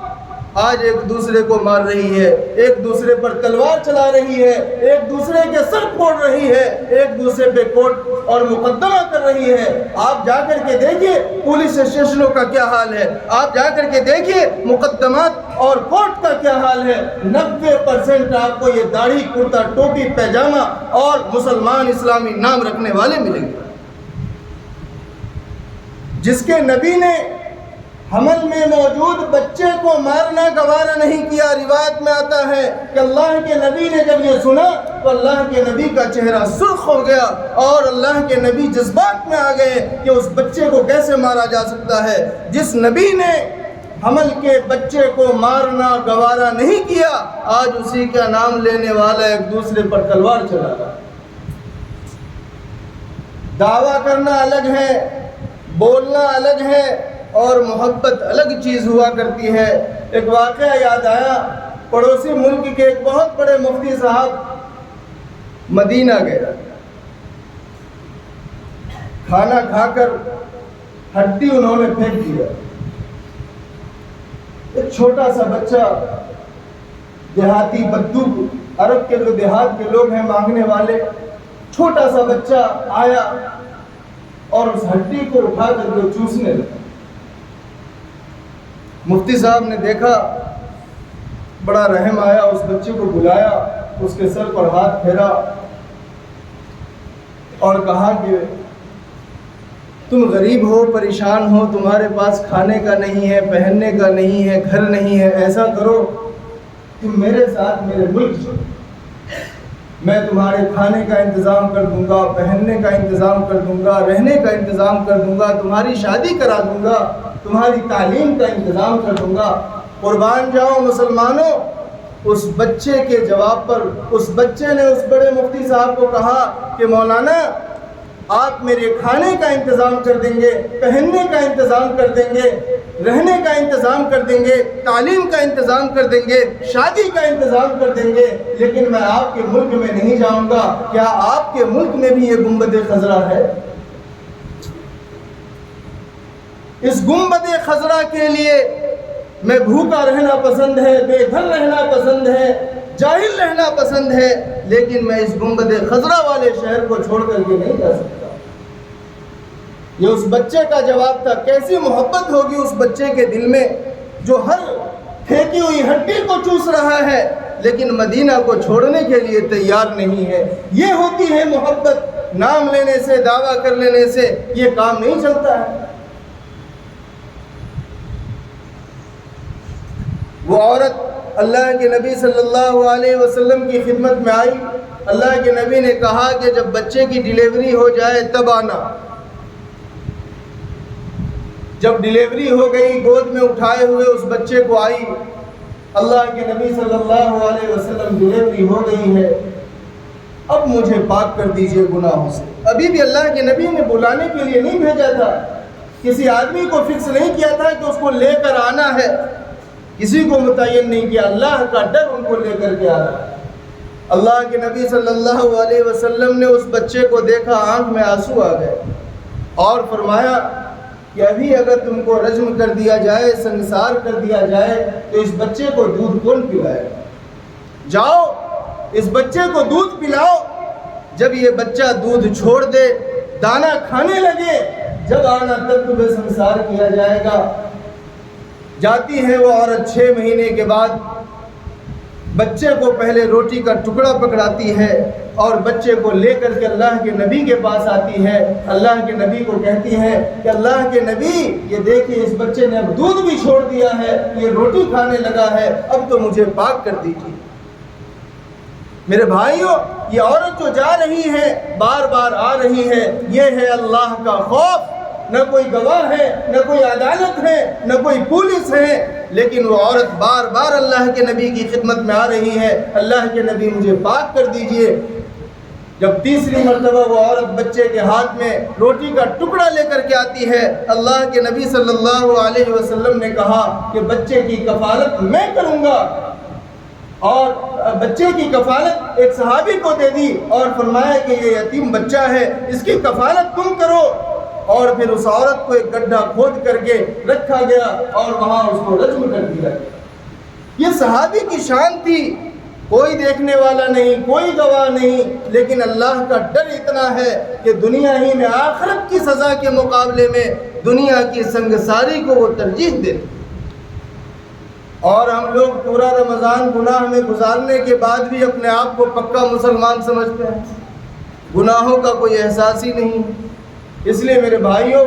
آج ایک دوسرے کو مار رہی ہے, ایک دوسرے پر تلوار چلا رہی ہے, ایک دوسرے کے سر پھوڑ رہی ہے, ایک دوسرے پہ کوٹ اور مقدمہ کر رہی ہے. آپ جا کر کے دیکھیے پولیس اسٹیشنوں کا کیا حال ہے, آپ جا کر کے دیکھیے مقدمات اور کورٹ کا کیا حال ہے. 90% آپ کو یہ داڑھی, کرتا, ٹوپی, پیجامہ اور مسلمان اسلامی نام رکھنے والے ملیں گے. جس کے نبی نے حمل میں موجود بچے کو مارنا گوارا نہیں کیا. روایت میں آتا ہے کہ اللہ کے نبی نے جب یہ سنا تو اللہ کے نبی کا چہرہ سرخ ہو گیا اور اللہ کے نبی جذبات میں آ گئے کہ اس بچے کو کیسے مارا جا سکتا ہے. جس نبی نے حمل کے بچے کو مارنا گوارا نہیں کیا, آج اسی کا نام لینے والا ایک دوسرے پر تلوار چلا رہا. دعویٰ کرنا الگ ہے, بولنا الگ ہے, اور محبت الگ چیز ہوا کرتی ہے. ایک واقعہ یاد آیا, پڑوسی ملک کے ایک بہت بڑے مفتی صاحب مدینہ گئے, کھانا کھا کر ہڈی انہوں نے پھینک دیا. ایک چھوٹا سا بچہ, دیہاتی بدو, عرب کے جو دیہات کے لوگ ہیں مانگنے والے, چھوٹا سا بچہ آیا اور اس ہڈی کو اٹھا کر کے چوسنے لگا. مفتی صاحب نے دیکھا, بڑا رحم آیا, اس بچے کو بلایا, اس کے سر پر ہاتھ پھیرا اور کہا کہ تم غریب ہو, پریشان ہو, تمہارے پاس کھانے کا نہیں ہے, پہننے کا نہیں ہے, گھر نہیں ہے, ایسا کرو تم میرے ساتھ میرے ملک چلو, میں تمہارے کھانے کا انتظام کر دوں گا, پہننے کا انتظام کر دوں گا, رہنے کا انتظام کر دوں گا, تمہاری شادی کرا دوں گا, تمہاری تعلیم کا انتظام کر دوں گا. قربان جاؤ مسلمانوں, اس بچے کے جواب پر اس بچے نے اس بڑے مفتی صاحب کو کہا کہ مولانا آپ میرے کھانے کا انتظام کر دیں گے, پہننے کا انتظام کر دیں گے, رہنے کا انتظام کر دیں گے, تعلیم کا انتظام کر دیں گے, شادی کا انتظام کر دیں گے, لیکن میں آپ کے ملک میں نہیں جاؤں گا. کیا آپ کے ملک میں بھی یہ گنبد خضرا ہے؟ اس گنبد خضرا کے لیے میں بھوکا رہنا پسند ہے, بے گھر رہنا پسند ہے, جاہل رہنا پسند ہے, لیکن میں اس گنبد خضرا والے شہر کو چھوڑ کر کے نہیں جا سکتا۔ یہ اس بچے کا جواب تھا۔ کیسی محبت ہوگی اس بچے کے دل میں جو ہر پھینکی ہوئی ہڈی کو چوس رہا ہے لیکن مدینہ کو چھوڑنے کے لیے تیار نہیں ہے۔ یہ ہوتی ہے محبت۔ نام لینے سے، دعویٰ کر لینے سے یہ کام نہیں چلتا ہے۔ وہ عورت اللہ کے نبی صلی اللہ علیہ وسلم کی خدمت میں آئی۔ اللہ کے نبی نے کہا کہ جب بچے کی ڈیلیوری ہو جائے تب آنا۔ جب ڈیلیوری ہو گئی، گود میں اٹھائے ہوئے اس بچے کو آئی۔ اللہ کے نبی صلی اللہ علیہ وسلم، ڈیلیوری ہو گئی ہے، اب مجھے پاک کر دیجئے گناہوں سے۔ ابھی بھی اللہ کے نبی نے بلانے کے لیے نہیں بھیجا تھا، کسی آدمی کو فکس نہیں کیا تھا کہ اس کو لے کر آنا ہے، کسی کو متعین نہیں کیا، اللہ کا ڈر ان کو لے کر کے آ رہا ہے۔ اللہ کے نبی صلی اللہ علیہ وسلم نے اس بچے کو دیکھا، آنکھ میں آنسو آ گئے اور فرمایا کہ ابھی اگر تم کو رجم کر دیا جائے، سنسار کر دیا جائے تو اس بچے کو دودھ کون پلائے گا؟ جاؤ اس بچے کو دودھ پلاؤ۔ جب یہ بچہ دودھ چھوڑ دے، دانہ کھانے لگے، جب آنا تب تمہیں سنسار کیا جائے گا۔ جاتی ہے وہ عورت 6 مہینے کے بعد، بچے کو پہلے روٹی کا ٹکڑا پکڑاتی ہے اور بچے کو لے کر کے اللہ کے نبی کے پاس آتی ہے۔ اللہ کے نبی کو کہتی ہے کہ اللہ کے نبی، یہ دیکھیے اس بچے نے اب دودھ بھی چھوڑ دیا ہے، یہ روٹی کھانے لگا ہے، اب تو مجھے پاک کر دیجیے۔ میرے بھائیوں، یہ عورت جو جا رہی ہے، بار بار آ رہی ہے، یہ ہے اللہ کا خوف۔ نہ کوئی گواہ ہے، نہ کوئی عدالت ہے، نہ کوئی پولیس ہے، لیکن وہ عورت بار بار اللہ کے نبی کی خدمت میں آ رہی ہے، اللہ کے نبی مجھے پاک کر دیجئے۔ جب تیسری مرتبہ وہ عورت بچے کے ہاتھ میں روٹی کا ٹکڑا لے کر کے آتی ہے، اللہ کے نبی صلی اللہ علیہ وسلم نے کہا کہ بچے کی کفالت میں کروں گا، اور بچے کی کفالت ایک صحابی کو دے دی اور فرمایا کہ یہ یتیم بچہ ہے، اس کی کفالت تم کرو۔ اور پھر اس عورت کو ایک گڈھا کھود کر کے رکھا گیا اور وہاں اس کو رجم کر دیا گیا۔ یہ صحابی کی شان تھی، کوئی دیکھنے والا نہیں، کوئی گواہ نہیں، لیکن اللہ کا ڈر اتنا ہے کہ دنیا ہی میں آخرت کی سزا کے مقابلے میں دنیا کی سنگساری کو وہ ترجیح دیتے۔ اور ہم لوگ پورا رمضان گناہ میں گزارنے کے بعد بھی اپنے آپ کو پکا مسلمان سمجھتے ہیں، گناہوں کا کوئی احساس ہی نہیں۔ اس لیے میرے بھائیوں،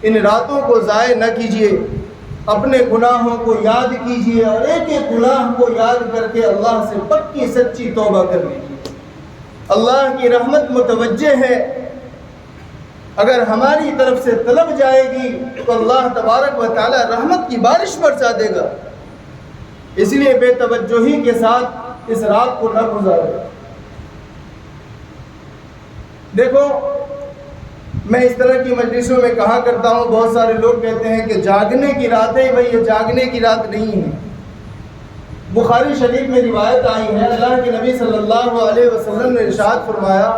ان راتوں کو ضائع نہ کیجیے، اپنے گناہوں کو یاد کیجیے اور ایک ایک گناہ کو یاد کر کے اللہ سے پکی سچی توبہ کر لیجیے۔ اللہ کی رحمت متوجہ ہے، اگر ہماری طرف سے طلب جائے گی تو اللہ تبارک و تعالی رحمت کی بارش برسا دے گا۔ اس لیے بے توجہی کے ساتھ اس رات کو نہ گزارے۔ دیکھو، میں اس طرح کی مجلسوں میں کہا کرتا ہوں، بہت سارے لوگ کہتے ہیں کہ جاگنے کی رات ہے، بھائی یہ جاگنے کی رات نہیں ہے۔ بخاری شریف میں روایت آئی ہے، اللہ کے نبی صلی اللہ علیہ وسلم نے ارشاد فرمایا،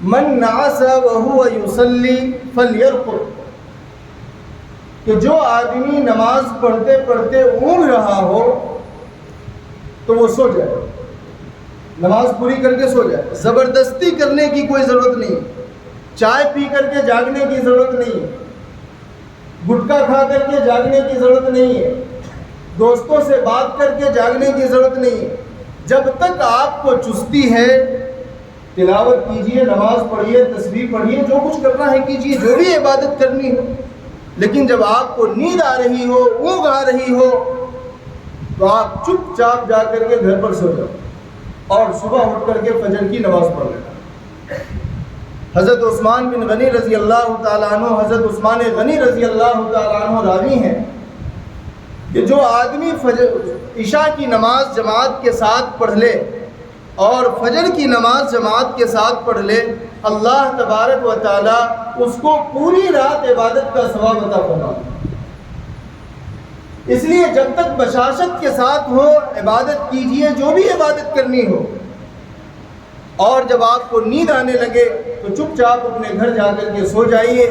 من نعس وهو يصلي فليرقد، کہ جو آدمی نماز پڑھتے پڑھتے اونگ رہا ہو تو وہ سو جائے، نماز پوری کر کے سو جائے۔ زبردستی کرنے کی کوئی ضرورت نہیں، چائے پی کر کے جاگنے کی ضرورت نہیں، گٹکا کھا کر کے جاگنے کی ضرورت نہیں ہے، دوستوں سے بات کر کے جاگنے کی ضرورت نہیں ہے۔ جب تک آپ کو چستی ہے، تلاوت کیجئے، نماز پڑھیے، تسبیح پڑھیے، جو کچھ کرنا ہے کیجئے، جو بھی عبادت کرنی ہو۔ لیکن جب آپ کو نیند آ رہی ہو، اونگ آ رہی ہو، تو آپ چپ چاپ جا کر کے گھر پر سو جاؤ اور صبح اٹھ کر کے فجر کی نماز پڑھ لینا۔ حضرت عثمان بن غنی رضی اللہ تعالیٰ عنہ، حضرت عثمان غنی رضی اللہ تعالیٰ عنہ راوی ہیں کہ جو آدمی عشاء کی نماز جماعت کے ساتھ پڑھ لے اور فجر کی نماز جماعت کے ساتھ پڑھ لے، اللہ تبارک و تعالیٰ اس کو پوری رات عبادت کا ثواب عطا فرماتا ہے۔ اس لیے جب تک بشاشت کے ساتھ ہو، عبادت کیجئے، جو بھی عبادت کرنی ہو، اور جب آپ کو نیند آنے لگے تو چپ چاپ اپنے گھر جا کر کے سو جائیے۔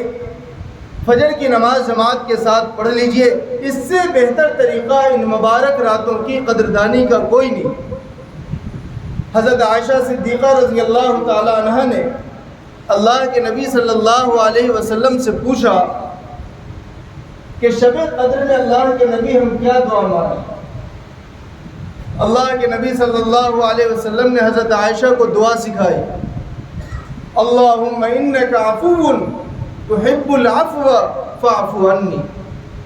فجر کی نماز جماعت کے ساتھ پڑھ لیجئے. اس سے بہتر طریقہ ان مبارک راتوں کی قدردانی کا کوئی نہیں. حضرت عائشہ صدیقہ رضی اللہ تعالی عنہ نے اللہ کے نبی صلی اللہ علیہ وسلم سے پوچھا کہ شب قدر میں اللہ کے نبی ہم کیا دعا مانگیں؟ اللہ کے نبی صلی اللہ علیہ وسلم نے حضرت عائشہ کو دعا سکھائی. اللہم انک عفو تحب العفو فاعف عنی.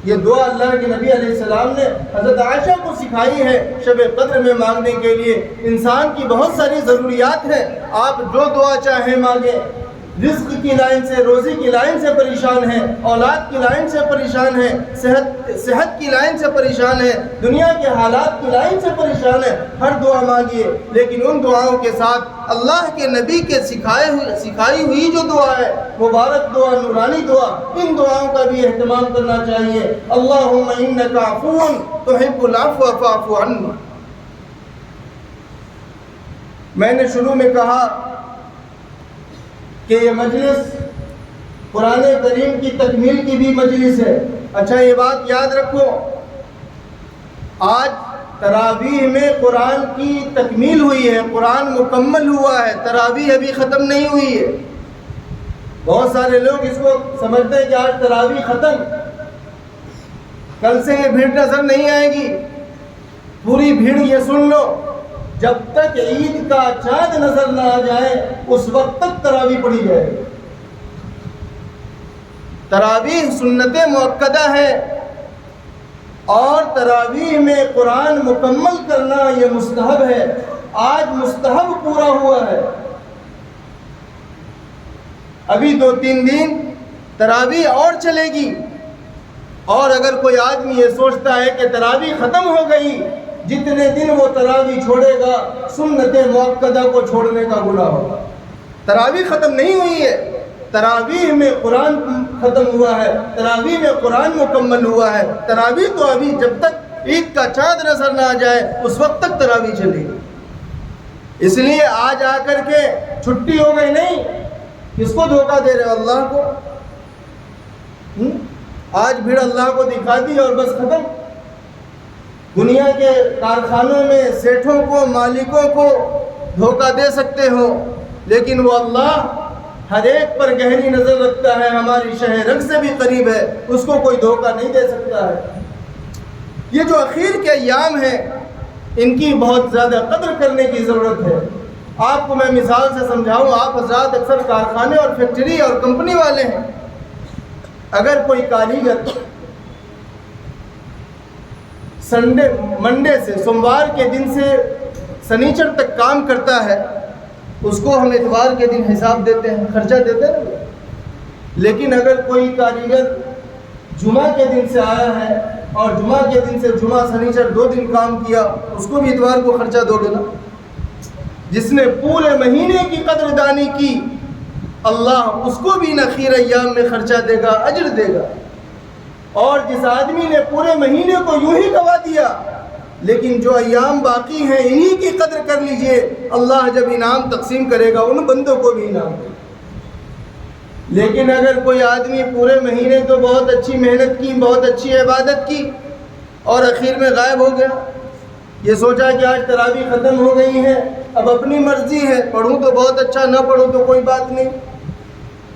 یہ دعا اللہ کے نبی علیہ السلام نے حضرت عائشہ کو سکھائی ہے شب قدر میں مانگنے کے لیے. انسان کی بہت ساری ضروریات ہیں, آپ جو دعا چاہیں مانگیں. رزق کی لائن سے, روزی کی لائن سے پریشان ہیں, اولاد کی لائن سے پریشان ہیں, صحت کی لائن سے پریشان ہیں, دنیا کے حالات کی لائن سے پریشان ہیں. ہر دعا مانگیے, لیکن ان دعاؤں کے ساتھ اللہ کے نبی کے سکھائی ہوئی جو دعا ہے, مبارک دعا, نورانی دعا, ان دعاؤں کا بھی اہتمام کرنا چاہیے. اللہم انک عفو تحب العفو فاعف عنی. میں نے شروع میں کہا کہ یہ مجلس قرآن کریم کی تکمیل کی بھی مجلس ہے. اچھا یہ بات یاد رکھو, آج تراویح میں قرآن کی تکمیل ہوئی ہے, قرآن مکمل ہوا ہے, تراویح ابھی ختم نہیں ہوئی ہے. بہت سارے لوگ اس کو سمجھتے ہیں کہ آج تراویح ختم, کل سے یہ بھیڑ نظر نہیں آئے گی. پوری بھیڑ یہ سن لو, جب تک عید کا چاند نظر نہ آ جائے اس وقت تک تراویح پڑھی جائے. تراویح سنت مؤکدہ ہے, اور تراویح میں قرآن مکمل کرنا یہ مستحب ہے. آج مستحب پورا ہوا ہے. ابھی 2-3 دن تراویح اور چلے گی, اور اگر کوئی آدمی یہ سوچتا ہے کہ تراویح ختم ہو گئی, جتنے دن وہ تراویح چھوڑے گا سنت مؤکدہ کو چھوڑنے کا گناہ ہوگا. تراویح ختم نہیں ہوئی ہے, تراویح میں قرآن ختم ہوا ہے, تراویح میں قرآن مکمل ہوا ہے. تراویح تو ابھی جب تک عید کا چاند نظر نہ آ جائے اس وقت تک تراویح چلے گی. اس لیے آج آ کر کے چھٹی ہو گئی نہیں, کس کو دھوکہ دے رہے؟ اللہ کو. آج بھیڑ اللہ کو دکھا دی اور بس ختم. دنیا کے کارخانوں میں سیٹھوں کو, مالکوں کو دھوکہ دے سکتے ہو, لیکن وہ اللہ ہر ایک پر گہری نظر رکھتا ہے, ہماری شہ رگ سے بھی قریب ہے, اس کو کوئی دھوکہ نہیں دے سکتا ہے. یہ جو اخیر کے ایام ہیں ان کی بہت زیادہ قدر کرنے کی ضرورت ہے. آپ کو میں مثال سے سمجھاؤں, آپ حضرات اکثر کارخانے اور فیکٹری اور کمپنی والے ہیں. اگر کوئی کاریگر منڈے سے, سوموار کے دن سے سنیچر تک کام کرتا ہے, اس کو ہم اتوار کے دن حساب دیتے ہیں, خرچہ دیتے ہیں. لیکن اگر کوئی کاریگر جمعہ کے دن سے آیا ہے اور جمعہ کے دن سے جمعہ سنیچر 2 دن کام کیا, اس کو بھی اتوار کو خرچہ دو گے نا. جس نے پورے مہینے کی قدردانی کی, اللہ اس کو بھی اخیر ایام میں خرچہ دے گا, اجر دے گا. اور جس آدمی نے پورے مہینے کو یوں ہی گوا دیا, لیکن جو ایام باقی ہیں انہی کی قدر کر لیجئے, اللہ جب انعام تقسیم کرے گا ان بندوں کو بھی انعام دے گا. لیکن اگر کوئی آدمی پورے مہینے تو بہت اچھی محنت کی, بہت اچھی عبادت کی, اور اخیر میں غائب ہو گیا, یہ سوچا کہ آج تراویح ختم ہو گئی ہے, اب اپنی مرضی ہے, پڑھوں تو بہت اچھا, نہ پڑھوں تو کوئی بات نہیں.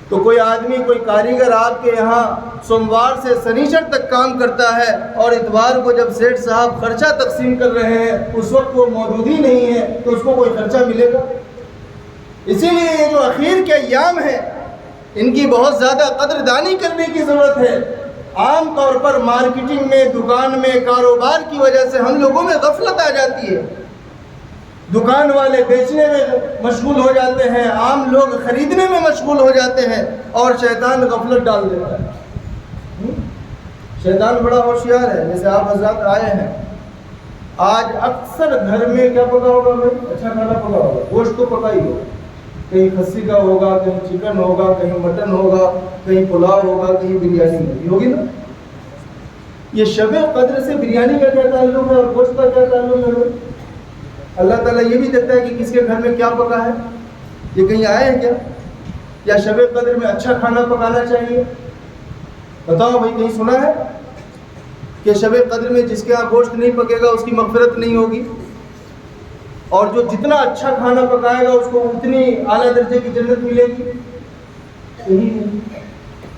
تو کوئی آدمی, کوئی کاریگر آپ کے یہاں سوموار سے سنیچر تک کام کرتا ہے, اور اتوار کو جب سیٹھ صاحب خرچہ تقسیم کر رہے ہیں اس وقت وہ موجود ہی نہیں ہے, تو اس کو کوئی خرچہ ملے گا؟ اسی لیے یہ جو اخیر کے ایام ہیں ان کی بہت زیادہ قدردانی کرنے کی ضرورت ہے. عام طور پر مارکیٹنگ میں, دکان میں, کاروبار کی وجہ سے ہم لوگوں میں غفلت آ جاتی ہے. دکان والے بیچنے میں مشغول ہو جاتے ہیں, عام لوگ خریدنے میں مشغول ہو جاتے ہیں, اور شیطان غفلت ڈال دیتا ہے. شیطان بڑا ہوشیار ہے. جیسے آپ حضرات آئے ہیں, آج اکثر گھر میں کیا پکا ہوگا بھائی؟ اچھا کھانا پکا ہوگا, گوشت تو پکا ہی ہوگا. کہیں کھسی کا ہوگا, کہیں چکن ہوگا, کہیں مٹن ہوگا, کہیں پلاؤ ہوگا, کہیں بریانی ہوگی نا. یہ شب قدر سے بریانی کا کیا تعلق ہے اور گوشت کا کیا تعلق ہے؟ اللہ تعالیٰ یہ بھی دیکھتا ہے کہ کس کے گھر میں کیا پکا ہے. یہ کہیں آئے ہیں کیا؟ یا شب قدر میں اچھا کھانا پکانا چاہیے؟ بتاؤ بھائی، کہیں سنا ہے کہ شب قدر میں جس کے یہاں گوشت نہیں پکے گا اس کی مغفرت نہیں ہوگی، اور جو جتنا اچھا کھانا پکائے گا اس کو اتنی اعلیٰ درجے کی جنت ملے گی؟ نہیں۔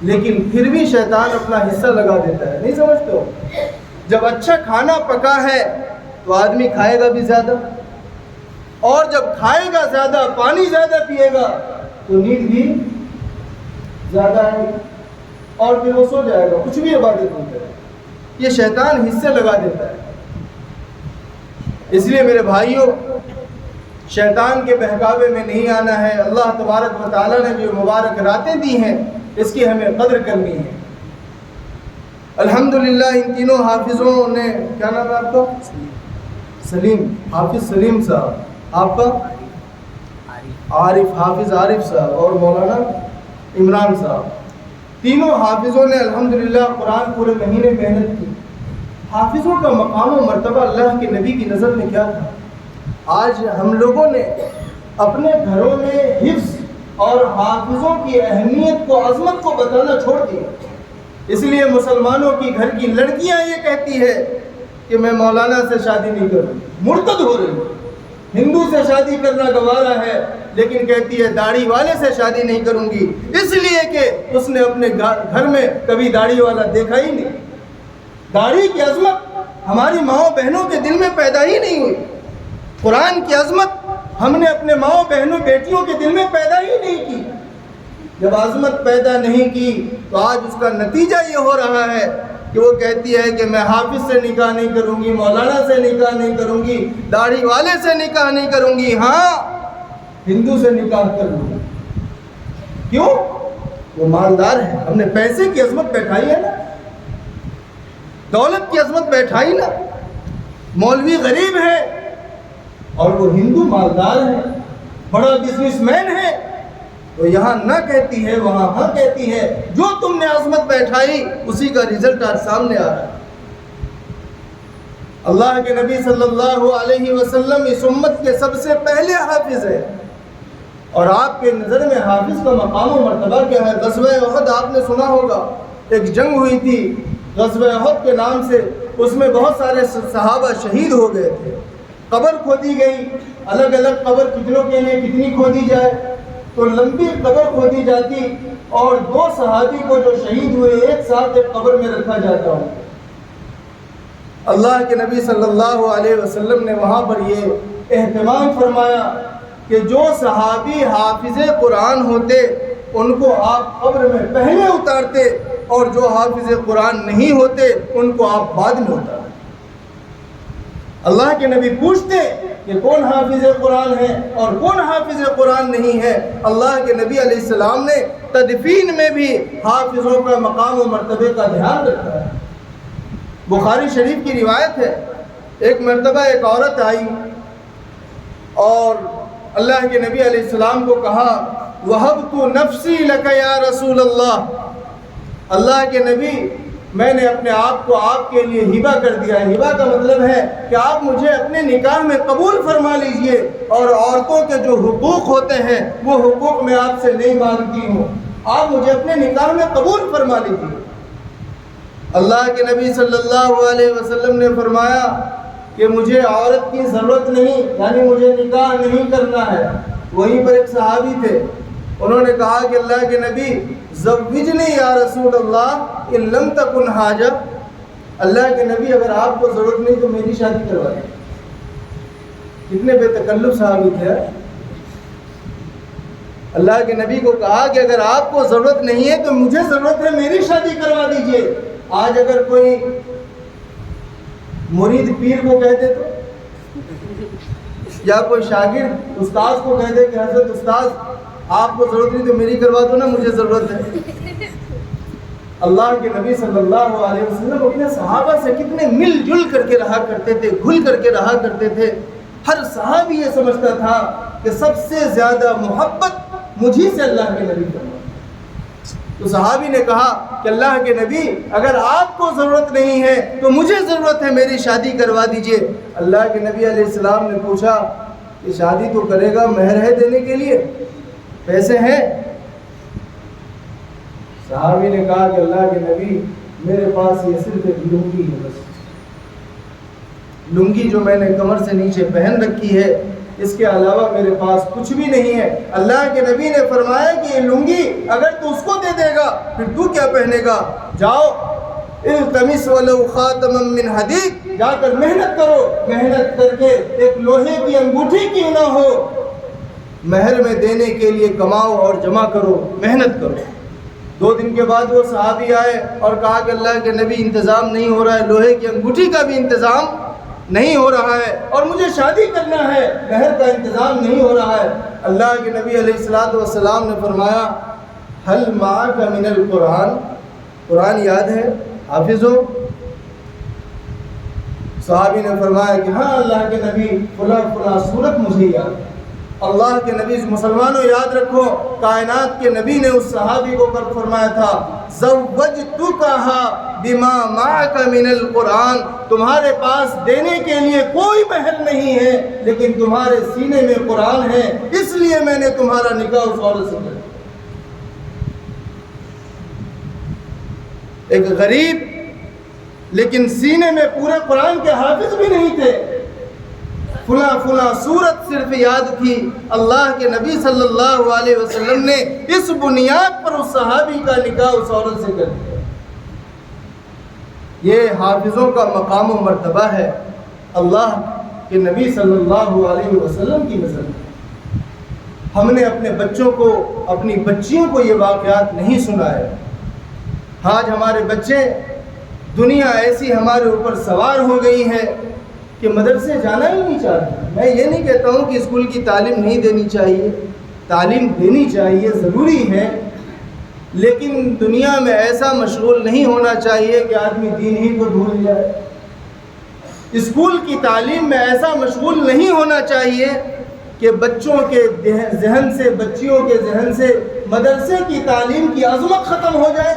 لیکن پھر بھی شیطان اپنا حصہ لگا دیتا ہے، نہیں سمجھتے ہو؟ جب اچھا کھانا پکا ہے تو آدمی کھائے گا بھی زیادہ، اور جب کھائے گا زیادہ، پانی زیادہ پیے گا تو نیند بھی زیادہ آئے گی، اور پھر وہ سو جائے گا، کچھ بھی عبادت نہیں کرے۔ یہ شیطان حصے لگا دیتا ہے۔ اس لیے میرے بھائیوں، شیطان کے بہکاوے میں نہیں آنا ہے۔ اللہ تبارک و تعالیٰ نے جو مبارک راتیں دی ہیں اس کی ہمیں قدر کرنی ہے۔ الحمدللہ ان تینوں حافظوں نے، کیا نام ہے آپ کا؟ سلیم، حافظ سلیم صاحب، آپ کا عارف، حافظ عارف صاحب، اور مولانا عمران صاحب، تینوں حافظوں نے الحمدللہ قرآن پورے مہینے محنت کی۔ حافظوں کا مقام و مرتبہ اللہ کے نبی کی نظر میں کیا تھا؟ آج ہم لوگوں نے اپنے گھروں میں حفظ اور حافظوں کی اہمیت کو، عظمت کو بتانا چھوڑ دیا۔ اس لیے مسلمانوں کی گھر کی لڑکیاں یہ کہتی ہے کہ میں مولانا سے شادی نہیں کروں، مرتد ہو رہی، ہندو سے شادی کرنا گوارا ہے، لیکن کہتی ہے داڑھی والے سے شادی نہیں کروں گی، اس لیے کہ اس نے اپنے گھر میں کبھی داڑھی والا دیکھا ہی نہیں۔ داڑھی کی عظمت ہماری ماؤں بہنوں کے دل میں پیدا ہی نہیں ہوئی۔ قرآن کی عظمت ہم نے اپنے ماؤں بہنوں بیٹیوں کے دل میں پیدا ہی نہیں کی۔ جب عظمت پیدا نہیں کی تو آج اس کا نتیجہ یہ ہو رہا ہے کہ وہ کہتی ہے کہ میں حافظ سے نکاح نہیں کروں گی، مولانا سے نکاح نہیں کروں گی، داڑھی والے سے نکاح نہیں کروں گی، ہاں ہندو سے نکاح کر لوں گی۔ کیوں؟ وہ مالدار ہے، ہم نے پیسے کی عظمت بیٹھائی ہے نا، دولت کی عظمت بیٹھائی نا۔ مولوی غریب ہے اور وہ ہندو مالدار ہے، بڑا بزنس مین ہے، تو یہاں نہ کہتی ہے وہاں ہاں کہتی ہے۔ جو تم نے عظمت بیٹھائی اسی کا رزلٹ آج سامنے آ رہا ہے۔ اللہ کے نبی صلی اللہ علیہ وسلم اس امت کے سب سے پہلے حافظ ہے، اور آپ کے نظر میں حافظ کا مقام و مرتبہ کیا ہے؟ غزوہ احد آپ نے سنا ہوگا، ایک جنگ ہوئی تھی غزوہ احد کے نام سے، اس میں بہت سارے صحابہ شہید ہو گئے تھے۔ قبر کھودی گئی، الگ الگ قبر کتنوں کے لیے کتنی کھودی جائے، تو لمبی قبر کھودی جاتی، اور دو صحابی کو جو شہید ہوئے ایک ساتھ ایک قبر میں رکھا جاتا ہوں۔ اللہ کے نبی صلی اللہ علیہ وسلم نے وہاں پر یہ اہتمام فرمایا کہ جو صحابی حافظ قرآن ہوتے ان کو آپ قبر میں پہلے اتارتے، اور جو حافظ قرآن نہیں ہوتے ان کو آپ بعد میں اتارتے۔ اللہ کے نبی پوچھتے کہ کون حافظ قرآن ہے اور کون حافظ قرآن نہیں ہے۔ اللہ کے نبی علیہ السلام نے تدفین میں بھی حافظوں کا مقام و مرتبے کا دھیان رکھا ہے۔ بخاری شریف کی روایت ہے، ایک مرتبہ ایک عورت آئی اور اللہ کے نبی علیہ السلام کو کہا وَهَبْتُ نَفْسِي لَكَ يَا رسول اللہ، اللہ کے نبی میں نے اپنے آپ کو آپ کے لیے ہبہ کر دیا ہے۔ ہبہ کا مطلب ہے کہ آپ مجھے اپنے نکاح میں قبول فرما لیجئے، اور عورتوں کے جو حقوق ہوتے ہیں وہ حقوق میں آپ سے نہیں مانگتی ہوں، آپ مجھے اپنے نکاح میں قبول فرما لیجئے۔ اللہ کے نبی صلی اللہ علیہ وسلم نے فرمایا کہ مجھے عورت کی ضرورت نہیں، یعنی مجھے نکاح نہیں کرنا ہے۔ وہیں پر ایک صحابی تھے، انہوں نے کہا کہ اللہ کے نبی زوجنی یا رسول اللہ ان لم تکن حاجہ، اللہ کے نبی اگر آپ کو ضرورت نہیں تو میری شادی کروا دیں۔ کتنے بے تکلف صحابی تھے۔ اللہ کے نبی کو کہا کہ اگر آپ کو ضرورت نہیں ہے تو مجھے ضرورت ہے، میری شادی کروا دیجئے۔ آج اگر کوئی مرید پیر کو کہہ دے تو، یا کوئی شاگرد استاذ کو کہہ دے کہ حضرت استاذ آپ کو ضرورت نہیں تو میری کروا دو نا، مجھے ضرورت ہے۔ اللہ کے نبی صلی اللہ علیہ وسلم اپنے صحابہ سے کتنے مل جل کر کے رہا کرتے تھے، گھل کر کے رہا کرتے تھے۔ ہر صحابی یہ سمجھتا تھا کہ سب سے زیادہ محبت مجھی سے اللہ کے نبی کرنا۔ تو صحابی نے کہا کہ اللہ کے نبی اگر آپ کو ضرورت نہیں ہے تو مجھے ضرورت ہے، میری شادی کروا دیجئے۔ اللہ کے نبی علیہ السلام نے پوچھا کہ شادی تو کرے گا، مہر ہے دینے کے لیے، پیسے ہیں؟ صحابی نے کہا کہ اللہ کے نبی میرے پاس یہ صرف ایک لنگی ہے بس، لنگی جو میں نے کمر سے نیچے پہن رکھی ہے، اس کے علاوہ میرے پاس کچھ بھی نہیں ہے۔ اللہ کے نبی نے فرمایا کہ یہ لنگی اگر تو اس کو دے دے گا پھر تو کیا پہنے گا؟ جاؤ التمس ولو خاتما من حدید، جا کر محنت کرو، محنت کر کے ایک لوہے کی انگوٹھی کیوں نہ ہو مہر میں دینے کے لیے کماؤ اور جمع کرو، محنت کرو۔ 2 دن کے بعد وہ صحابی آئے اور کہا کہ اللہ کے نبی انتظام نہیں ہو رہا ہے، لوہے کی انگوٹھی کا بھی انتظام نہیں ہو رہا ہے، اور مجھے شادی کرنا ہے، مہر کا انتظام نہیں ہو رہا ہے۔ اللہ کے نبی علیہ الصلوۃ والسلام نے فرمایا هل معك من القرآن، قرآن یاد ہے، حافظ ہو؟ صحابی نے فرمایا کہ ہاں اللہ کے نبی فلاں فلاں سورت مجھے یاد ہے۔ اللہ کے نبی، مسلمانوں یاد رکھو، کائنات کے نبی نے اس صحابی کو کر فرمایا تھا زوجتکھا بما معک من القرآن، تمہارے پاس دینے کے لیے کوئی مہر نہیں ہے لیکن تمہارے سینے میں قرآن ہے، اس لیے میں نے تمہارا نکاح اس عورت سے کیا۔ ایک غریب لیکن سینے میں پورے قرآن کے حافظ بھی نہیں تھے، فلاں فلاں سورت صرف یاد تھی، اللہ کے نبی صلی اللہ علیہ وسلم نے اس بنیاد پر اس صحابی کا نکاح اس عورت سے کر دیا۔ یہ حافظوں کا مقام و مرتبہ ہے اللہ کے نبی صلی اللہ علیہ وسلم کی نظر میں۔ ہم نے اپنے بچوں کو، اپنی بچیوں کو یہ واقعات نہیں سنائے۔ آج ہمارے بچے، دنیا ایسی ہمارے اوپر سوار ہو گئی ہے کہ مدرسے جانا ہی نہیں چاہتے۔ میں یہ نہیں کہتا ہوں کہ اسکول کی تعلیم نہیں دینی چاہیے، تعلیم دینی چاہیے، ضروری ہے، لیکن دنیا میں ایسا مشغول نہیں ہونا چاہیے کہ آدمی دین ہی کو بھول جائے۔ اسکول کی تعلیم میں ایسا مشغول نہیں ہونا چاہیے کہ بچوں کے ذہن سے، بچیوں کے ذہن سے مدرسے کی تعلیم کی عظمت ختم ہو جائے،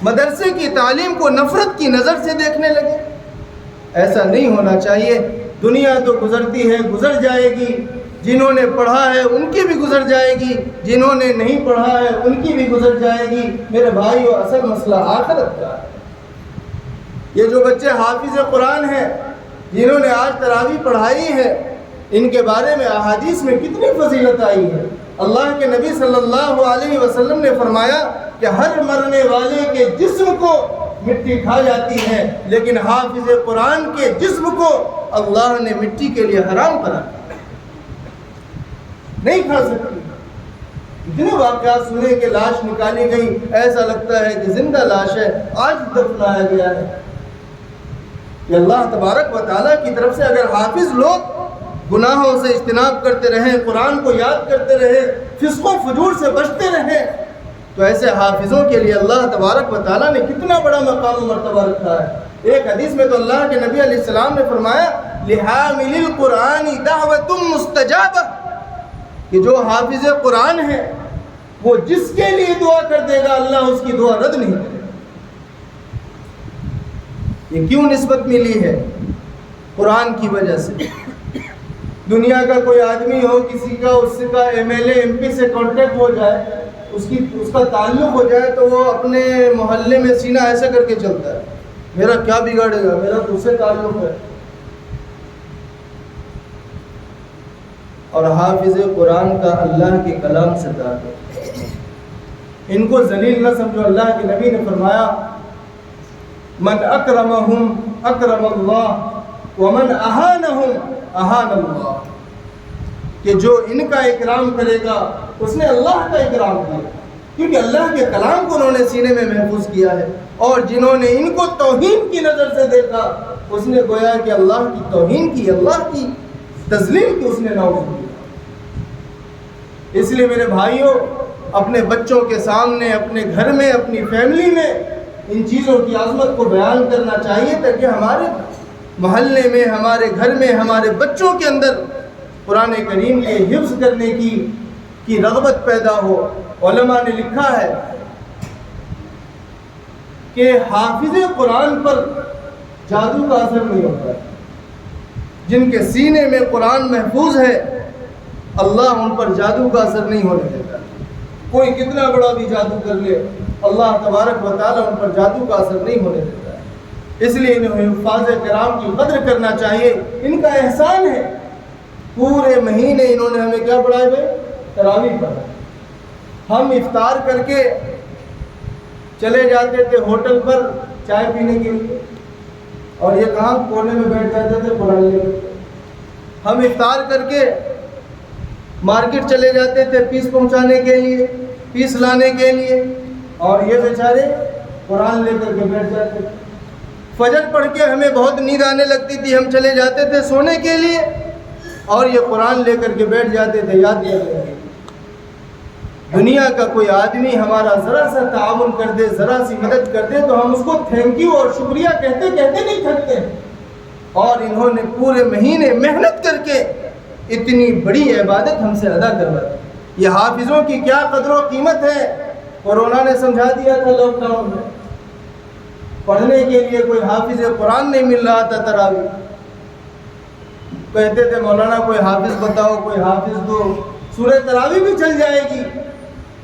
مدرسے کی تعلیم کو نفرت کی نظر سے دیکھنے لگے۔ ایسا نہیں ہونا چاہیے۔ دنیا تو گزرتی ہے، گزر جائے گی، جنہوں نے پڑھا ہے ان کی بھی گزر جائے گی، جنہوں نے نہیں پڑھا ہے ان کی بھی گزر جائے گی۔ میرے بھائیو، اصل مسئلہ آخرت کا ہے۔ یہ جو بچے حافظ قرآن ہیں، جنہوں نے آج تراویح پڑھائی ہے، ان کے بارے میں احادیث میں کتنی فضیلت آئی ہے۔ اللہ کے نبی صلی اللہ علیہ وسلم نے فرمایا کہ ہر مرنے والے کے جسم کو مٹی کھا جاتی ہے، لیکن حافظ قرآن کے جسم کو اللہ نے مٹی کے لیے حرام کرا، نہیں کھا سکتی۔ اتنے واقعات سنے کہ لاش نکالی گئی، ایسا لگتا ہے کہ زندہ لاش ہے، آج دفنایا گیا ہے۔ کہ اللہ تبارک و تعالیٰ کی طرف سے اگر حافظ لوگ گناہوں سے اجتناب کرتے رہیں، قرآن کو یاد کرتے رہیں، فسق و فجور سے بچتے رہیں، تو ایسے حافظوں کے لیے اللہ تبارک و تعالیٰ نے کتنا بڑا مقام و مرتبہ رکھا ہے۔ ایک حدیث میں تو اللہ کے نبی علیہ السلام نے فرمایا لِحَامِلِ الْقُرْآنِ دَعْوَةٌ مُسْتَجَابَةٌ، کہ جو حافظ قرآن ہے وہ جس کے لیے دعا کر دے گا اللہ اس کی دعا رد نہیں کرے گا۔ یہ کیوں نسبت ملی ہے؟ قرآن کی وجہ سے۔ دنیا کا کوئی آدمی ہو، کسی کا اس کا MLA MP سے کانٹیکٹ ہو جائے، اس کا تعلق ہو جائے، تو وہ اپنے محلے میں سینہ ایسا کر کے چلتا ہے، میرا کیا بگاڑے گا، میرا تو اس سے تعلق ہے۔ اور حافظ قرآن کا اللہ کے کلام سے تعلق، ان کو ذلیل نہ سمجھو۔ اللہ کے نبی نے فرمایا من اکرمہم اکرم اللہ ومن اہانہم اہان اللہ، کہ جو ان کا اکرام کرے گا اس نے اللہ کا اکرام کیا، کیونکہ اللہ کے کلام کو انہوں نے سینے میں محفوظ کیا ہے، اور جنہوں نے ان کو توہین کی نظر سے دیکھا اس نے گویا کہ اللہ کی توہین کی، اللہ کی تذلیل کی، اس نے نعوذ باللہ۔ اس لیے میرے بھائیوں، اپنے بچوں کے سامنے، اپنے گھر میں، اپنی فیملی میں ان چیزوں کی عظمت کو بیان کرنا چاہیے، تاکہ ہمارے محلے میں، ہمارے گھر میں، ہمارے بچوں کے اندر قرآن کریم کے حفظ کرنے کی رغبت پیدا ہو۔ علماء نے لکھا ہے کہ حافظ قرآن پر جادو کا اثر نہیں ہوتا ہے۔ جن کے سینے میں قرآن محفوظ ہے، اللہ ان پر جادو کا اثر نہیں ہونے دیتا۔ کوئی کتنا بڑا بھی جادو کر لے، اللہ تبارک و تعالیٰ ان پر جادو کا اثر نہیں ہونے دیتا ہے. اس لیے انہیں حفاظ کرام کی قدر کرنا چاہیے. ان کا احسان ہے. پورے مہینے انہوں نے ہمیں کیا پڑھایا بھائی؟ تراویح پڑھا. ہم افطار کر کے چلے جاتے تھے ہوٹل پر چائے پینے کے لیے، اور یہ کہاں کونے میں بیٹھ جاتے تھے قرآن لے کر. ہم افطار کر کے مارکیٹ چلے جاتے تھے پیس پہنچانے کے لیے، پیس لانے کے لیے، اور یہ بیچارے قرآن لے کر کے بیٹھ جاتے تھے. فجر پڑھ کے ہمیں بہت نیند آنے لگتی تھی، ہم چلے جاتے تھے سونے کے لیے، اور یہ قرآن لے کر کے بیٹھ جاتے تھے یاد کر کے. دنیا کا کوئی آدمی ہمارا ذرا سا تعاون کر دے، ذرا سی مدد کر دے، تو ہم اس کو تھینک یو اور شکریہ کہتے کہتے نہیں تھکتے. اور انہوں نے پورے مہینے محنت کر کے اتنی بڑی عبادت ہم سے ادا کروائی. یہ حافظوں کی کیا قدر و قیمت ہے. کورونا نے سمجھا دیا تھا لاک ڈاؤن میں، پڑھنے کے لیے کوئی حافظ قرآن نہیں مل رہا تھا. تراویح کہتے تھے مولانا کوئی حافظ بتاؤ، کوئی حافظ دو، سورہ تراویح بھی چل جائے گی.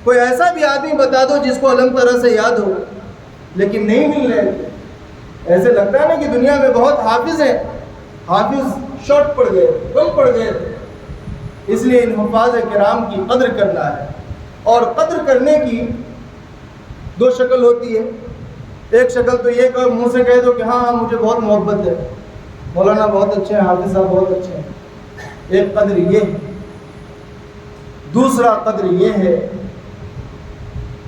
کوئی ایسا بھی آدمی بتا دو جس کو علم طرح سے یاد ہو، لیکن نہیں مل رہے. ایسے لگتا ہے نا کہ دنیا میں بہت حافظ ہیں، حافظ شارٹ پڑ گئے، کم پڑ گئے. اس لیے ان حفاظ کرام کی قدر کرنا ہے. اور قدر کرنے کی دو شکل ہوتی ہے. ایک شکل تو یہ کہ منہ سے کہہ دو کہ ہاں مجھے بہت محبت ہے، مولانا بہت اچھے ہیں، حافظ صاحب بہت اچھے ہیں. ایک قدر یہ ہے. دوسرا قدر یہ ہے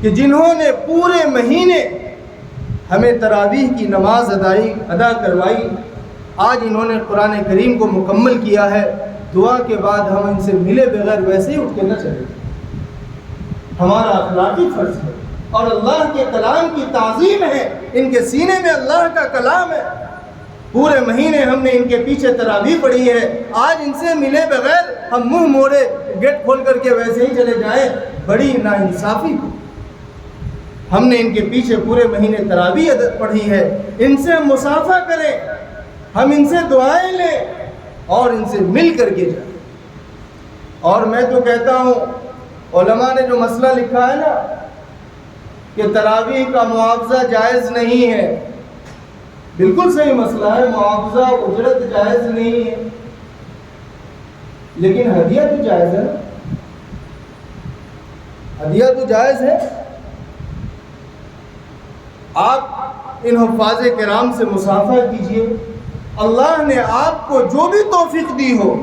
کہ جنہوں نے پورے مہینے ہمیں تراویح کی نماز ادا کروائی، آج انہوں نے قرآن کریم کو مکمل کیا ہے. دعا کے بعد ہم ان سے ملے بغیر ویسے ہی اٹھ کے نہ چلے. ہمارا اخلاقی فرض ہے، اور اللہ کے کلام کی تعظیم ہے. ان کے سینے میں اللہ کا کلام ہے. پورے مہینے ہم نے ان کے پیچھے تراویح پڑھی ہے. آج ان سے ملے بغیر ہم منہ موڑے گیٹ کھول کر کے ویسے ہی چلے جائیں، بڑی ناانصافی. ہم نے ان کے پیچھے پورے مہینے تراویح پڑھی ہے. ان سے ہم مصافحہ کریں، ہم ان سے دعائیں لیں، اور ان سے مل کر کے جائیں. اور میں تو کہتا ہوں علماء نے جو مسئلہ لکھا ہے نا کہ تراویح کا معاوضہ جائز نہیں ہے، بالکل صحیح مسئلہ ہے. معاوضہ اجرت جائز نہیں ہے، لیکن ہدیہ تو جائز ہے نا. ہدیہ تو جائز ہے. آپ ان حفاظ کرام سے مصافحہ کیجئے. اللہ نے آپ کو جو بھی توفیق دی ہو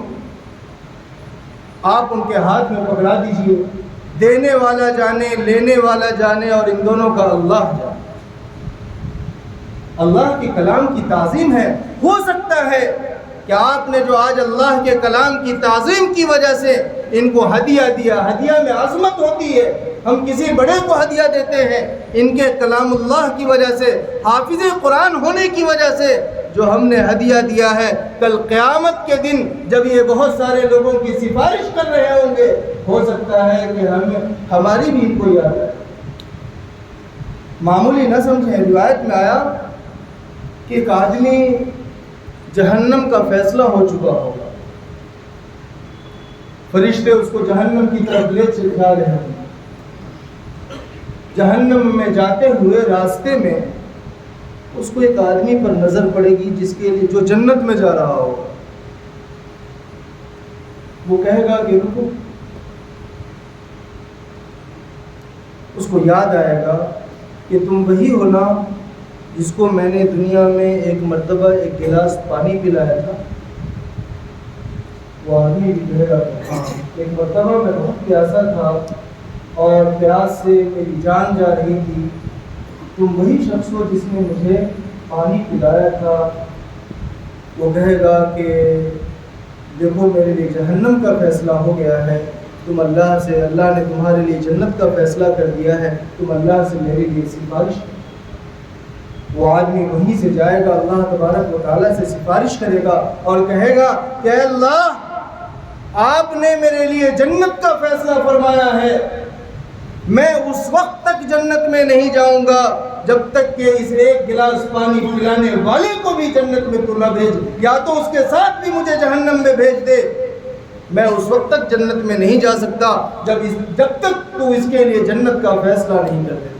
آپ ان کے ہاتھ میں پکڑا دیجئے. دینے والا جانے، لینے والا جانے، اور ان دونوں کا اللہ جانے. اللہ کے کلام کی تعظیم ہے. ہو سکتا ہے کہ آپ نے جو آج اللہ کے کلام کی تعظیم کی وجہ سے ان کو ہدیہ دیا. ہدیہ میں عظمت ہوتی ہے. ہم کسی بڑے کو ہدیہ دیتے ہیں، ان کے کلام اللہ کی وجہ سے، حافظ قرآن ہونے کی وجہ سے جو ہم نے ہدیہ دیا ہے، کل قیامت کے دن جب یہ بہت سارے لوگوں کی سفارش کر رہے ہوں گے، ہو سکتا ہے کہ ہماری بھی ان کو یاد ہے. معمولی نہ سمجھیں. روایت میں آیا کہ ایک آدمی جہنم کا فیصلہ ہو چکا ہوگا، فرشتے اس کو جہنم کی طرف لے جا رہے ہیں. جہنم میں جاتے ہوئے راستے میں اس کو ایک آدمی پر نظر پڑے گی جس کے لیے جو جنت میں جا رہا ہوگا. وہ کہے گا کہ رکو. اس کو یاد آئے گا کہ تم وہی ہو نا جس کو میں نے دنیا میں ایک مرتبہ ایک گلاس پانی پلایا تھا. وہ آدمی بھی کہے گا ہاں، ایک مرتبہ میں بہت پیاسا تھا اور پیاس سے میری جان جا رہی تھی. تم وہی شخص ہو جس نے مجھے پانی پلایا تھا. وہ کہے گا کہ دیکھو میرے لیے جہنم کا فیصلہ ہو گیا ہے، تم اللہ سے، اللہ نے تمہارے لیے جنت کا فیصلہ کر دیا ہے، تم اللہ سے میرے لیے سفارش. وہ آدمی وہیں سے جائے گا، اللہ تبارک و تعالیٰ سے سفارش کرے گا اور کہے گا کہ اے اللہ، آپ نے میرے لیے جنت کا فیصلہ فرمایا ہے، میں اس وقت تک جنت میں نہیں جاؤں گا جب تک کہ اس ایک گلاس پانی پلانے والے کو بھی جنت میں تو نہ بھیج، یا تو اس کے ساتھ بھی مجھے جہنم میں بھیج دے. میں اس وقت تک جنت میں نہیں جا سکتا جب تک تو اس کے لیے جنت کا فیصلہ نہیں کر دیتا.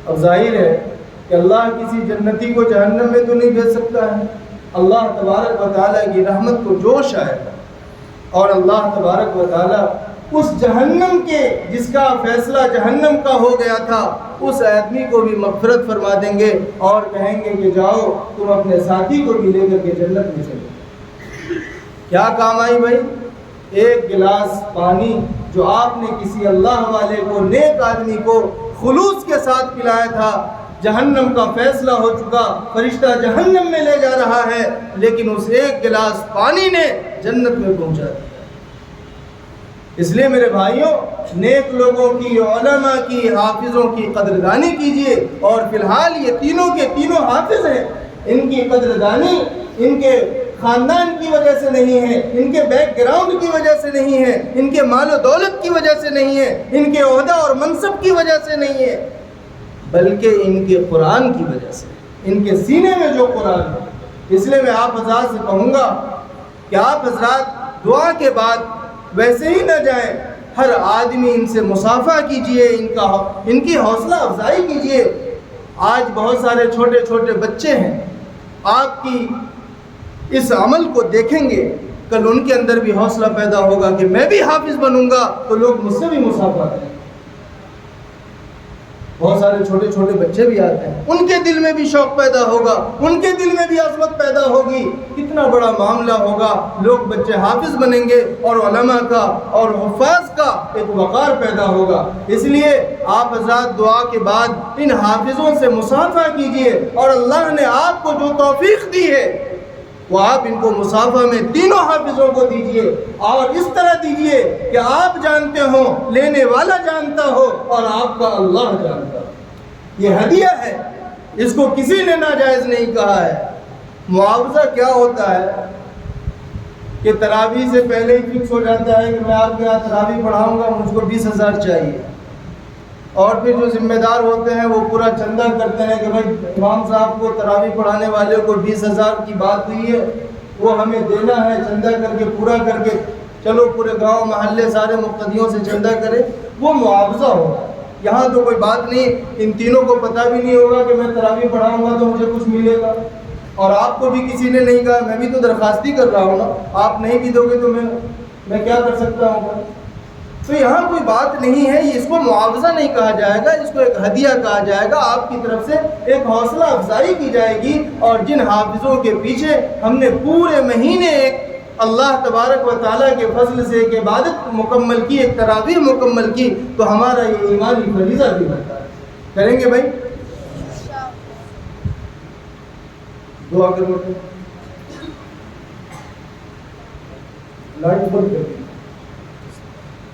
اب ظاہر ہے کہ اللہ کسی جنتی کو جہنم میں تو نہیں بھیج سکتا ہے. اللہ تبارک و تعالیٰ کی رحمت کو جوش آئے گا اور اللہ تبارک و تعالیٰ اس جہنم کے جس کا فیصلہ جہنم کا ہو گیا تھا اس آدمی کو بھی مغفرت فرما دیں گے اور کہیں گے کہ جاؤ تم اپنے ساتھی کو بھی لے کر کے جنت میں چلو. کیا کام آئی بھائی؟ ایک گلاس پانی جو آپ نے کسی اللہ والے کو، نیک آدمی کو خلوص کے ساتھ پلایا تھا، جہنم کا فیصلہ ہو چکا، فرشتہ جہنم میں لے جا رہا ہے، لیکن اس ایک گلاس پانی نے جنت میں پہنچا دیا. اس لیے میرے بھائیوں، نیک لوگوں کی، علماء کی، حافظوں کی قدردانی کیجئے. اور فی الحال یہ تینوں کے تینوں حافظ ہیں، ان کی قدردانی ان کے خاندان کی وجہ سے نہیں ہے، ان کے بیک گراؤنڈ کی وجہ سے نہیں ہے، ان کے مال و دولت کی وجہ سے نہیں ہے، ان کے عہدہ اور منصب کی وجہ سے نہیں ہے، بلکہ ان کے قرآن کی وجہ سے، ان کے سینے میں جو قرآن ہے. اس لیے میں آپ حضرات سے کہوں گا کہ آپ حضرات دعا کے بعد ویسے ہی نہ جائیں، ہر آدمی ان سے مصافحہ کیجئے، ان کی حوصلہ افزائی کیجئے. آج بہت سارے چھوٹے چھوٹے بچے ہیں، آپ کی اس عمل کو دیکھیں گے، کل ان کے اندر بھی حوصلہ پیدا ہوگا کہ میں بھی حافظ بنوں گا تو لوگ مجھ سے بھی مصافحہ کریں. بہت سارے چھوٹے چھوٹے بچے بھی آتے ہیں، ان کے دل میں بھی شوق پیدا ہوگا، ان کے دل میں بھی عظمت پیدا ہوگی. کتنا بڑا معاملہ ہوگا، لوگ بچے حافظ بنیں گے اور علماء کا اور حفاظ کا ایک وقار پیدا ہوگا. اس لیے آپ حضرات دعا کے بعد ان حافظوں سے مصافحہ کیجئے، اور اللہ نے آپ کو جو توفیق دی ہے وہ آپ ان کو مصافحہ میں تینوں حافظوں کو دیجئے، اور اس طرح دیجئے کہ آپ جانتے ہو، لینے والا جانتا ہو اور آپ کا اللہ جانتا ہو. یہ ہدیہ ہے، اس کو کسی نے ناجائز نہیں کہا ہے. معاوضہ کیا ہوتا ہے کہ تراویح سے پہلے ہی فکس ہو جاتا ہے کہ میں آپ کے یہاں تراویح پڑھاؤں گا، مجھ کو 20,000 چاہیے، اور پھر جو ذمہ دار ہوتے ہیں وہ پورا چندہ کرتے ہیں کہ بھائی امام صاحب کو تراویح پڑھانے والے کو 20,000 کی بات ہوئی ہے، وہ ہمیں دینا ہے، چندہ کر کے پورا کر کے چلو پورے گاؤں محلے سارے مقتدیوں سے چندہ کرے. وہ معاوضہ ہوگا. یہاں تو کوئی بات نہیں، ان تینوں کو پتہ بھی نہیں ہوگا کہ میں تراویح پڑھاؤں گا تو مجھے کچھ ملے گا، اور آپ کو بھی کسی نے نہیں کہا. میں بھی تو درخواست ہی کر رہا ہوں نا، آپ نہیں بھی دو گے تو میں کیا کر سکتا ہوں؟ تو یہاں کوئی بات نہیں ہے. اس کو معاوضہ نہیں کہا جائے گا، اس کو ایک ہدیہ کہا جائے گا. آپ کی طرف سے ایک حوصلہ افزائی کی جائے گی. اور جن حافظوں کے پیچھے ہم نے پورے مہینے ایک اللہ تبارک و تعالیٰ کے فضل سے ایک عبادت مکمل کی، ایک تراویح مکمل کی، تو ہمارا یہ ایمانی فریضہ بھی بنتا ہے. کریں گے بھائی؟ دعا کرو. لائٹ بند کر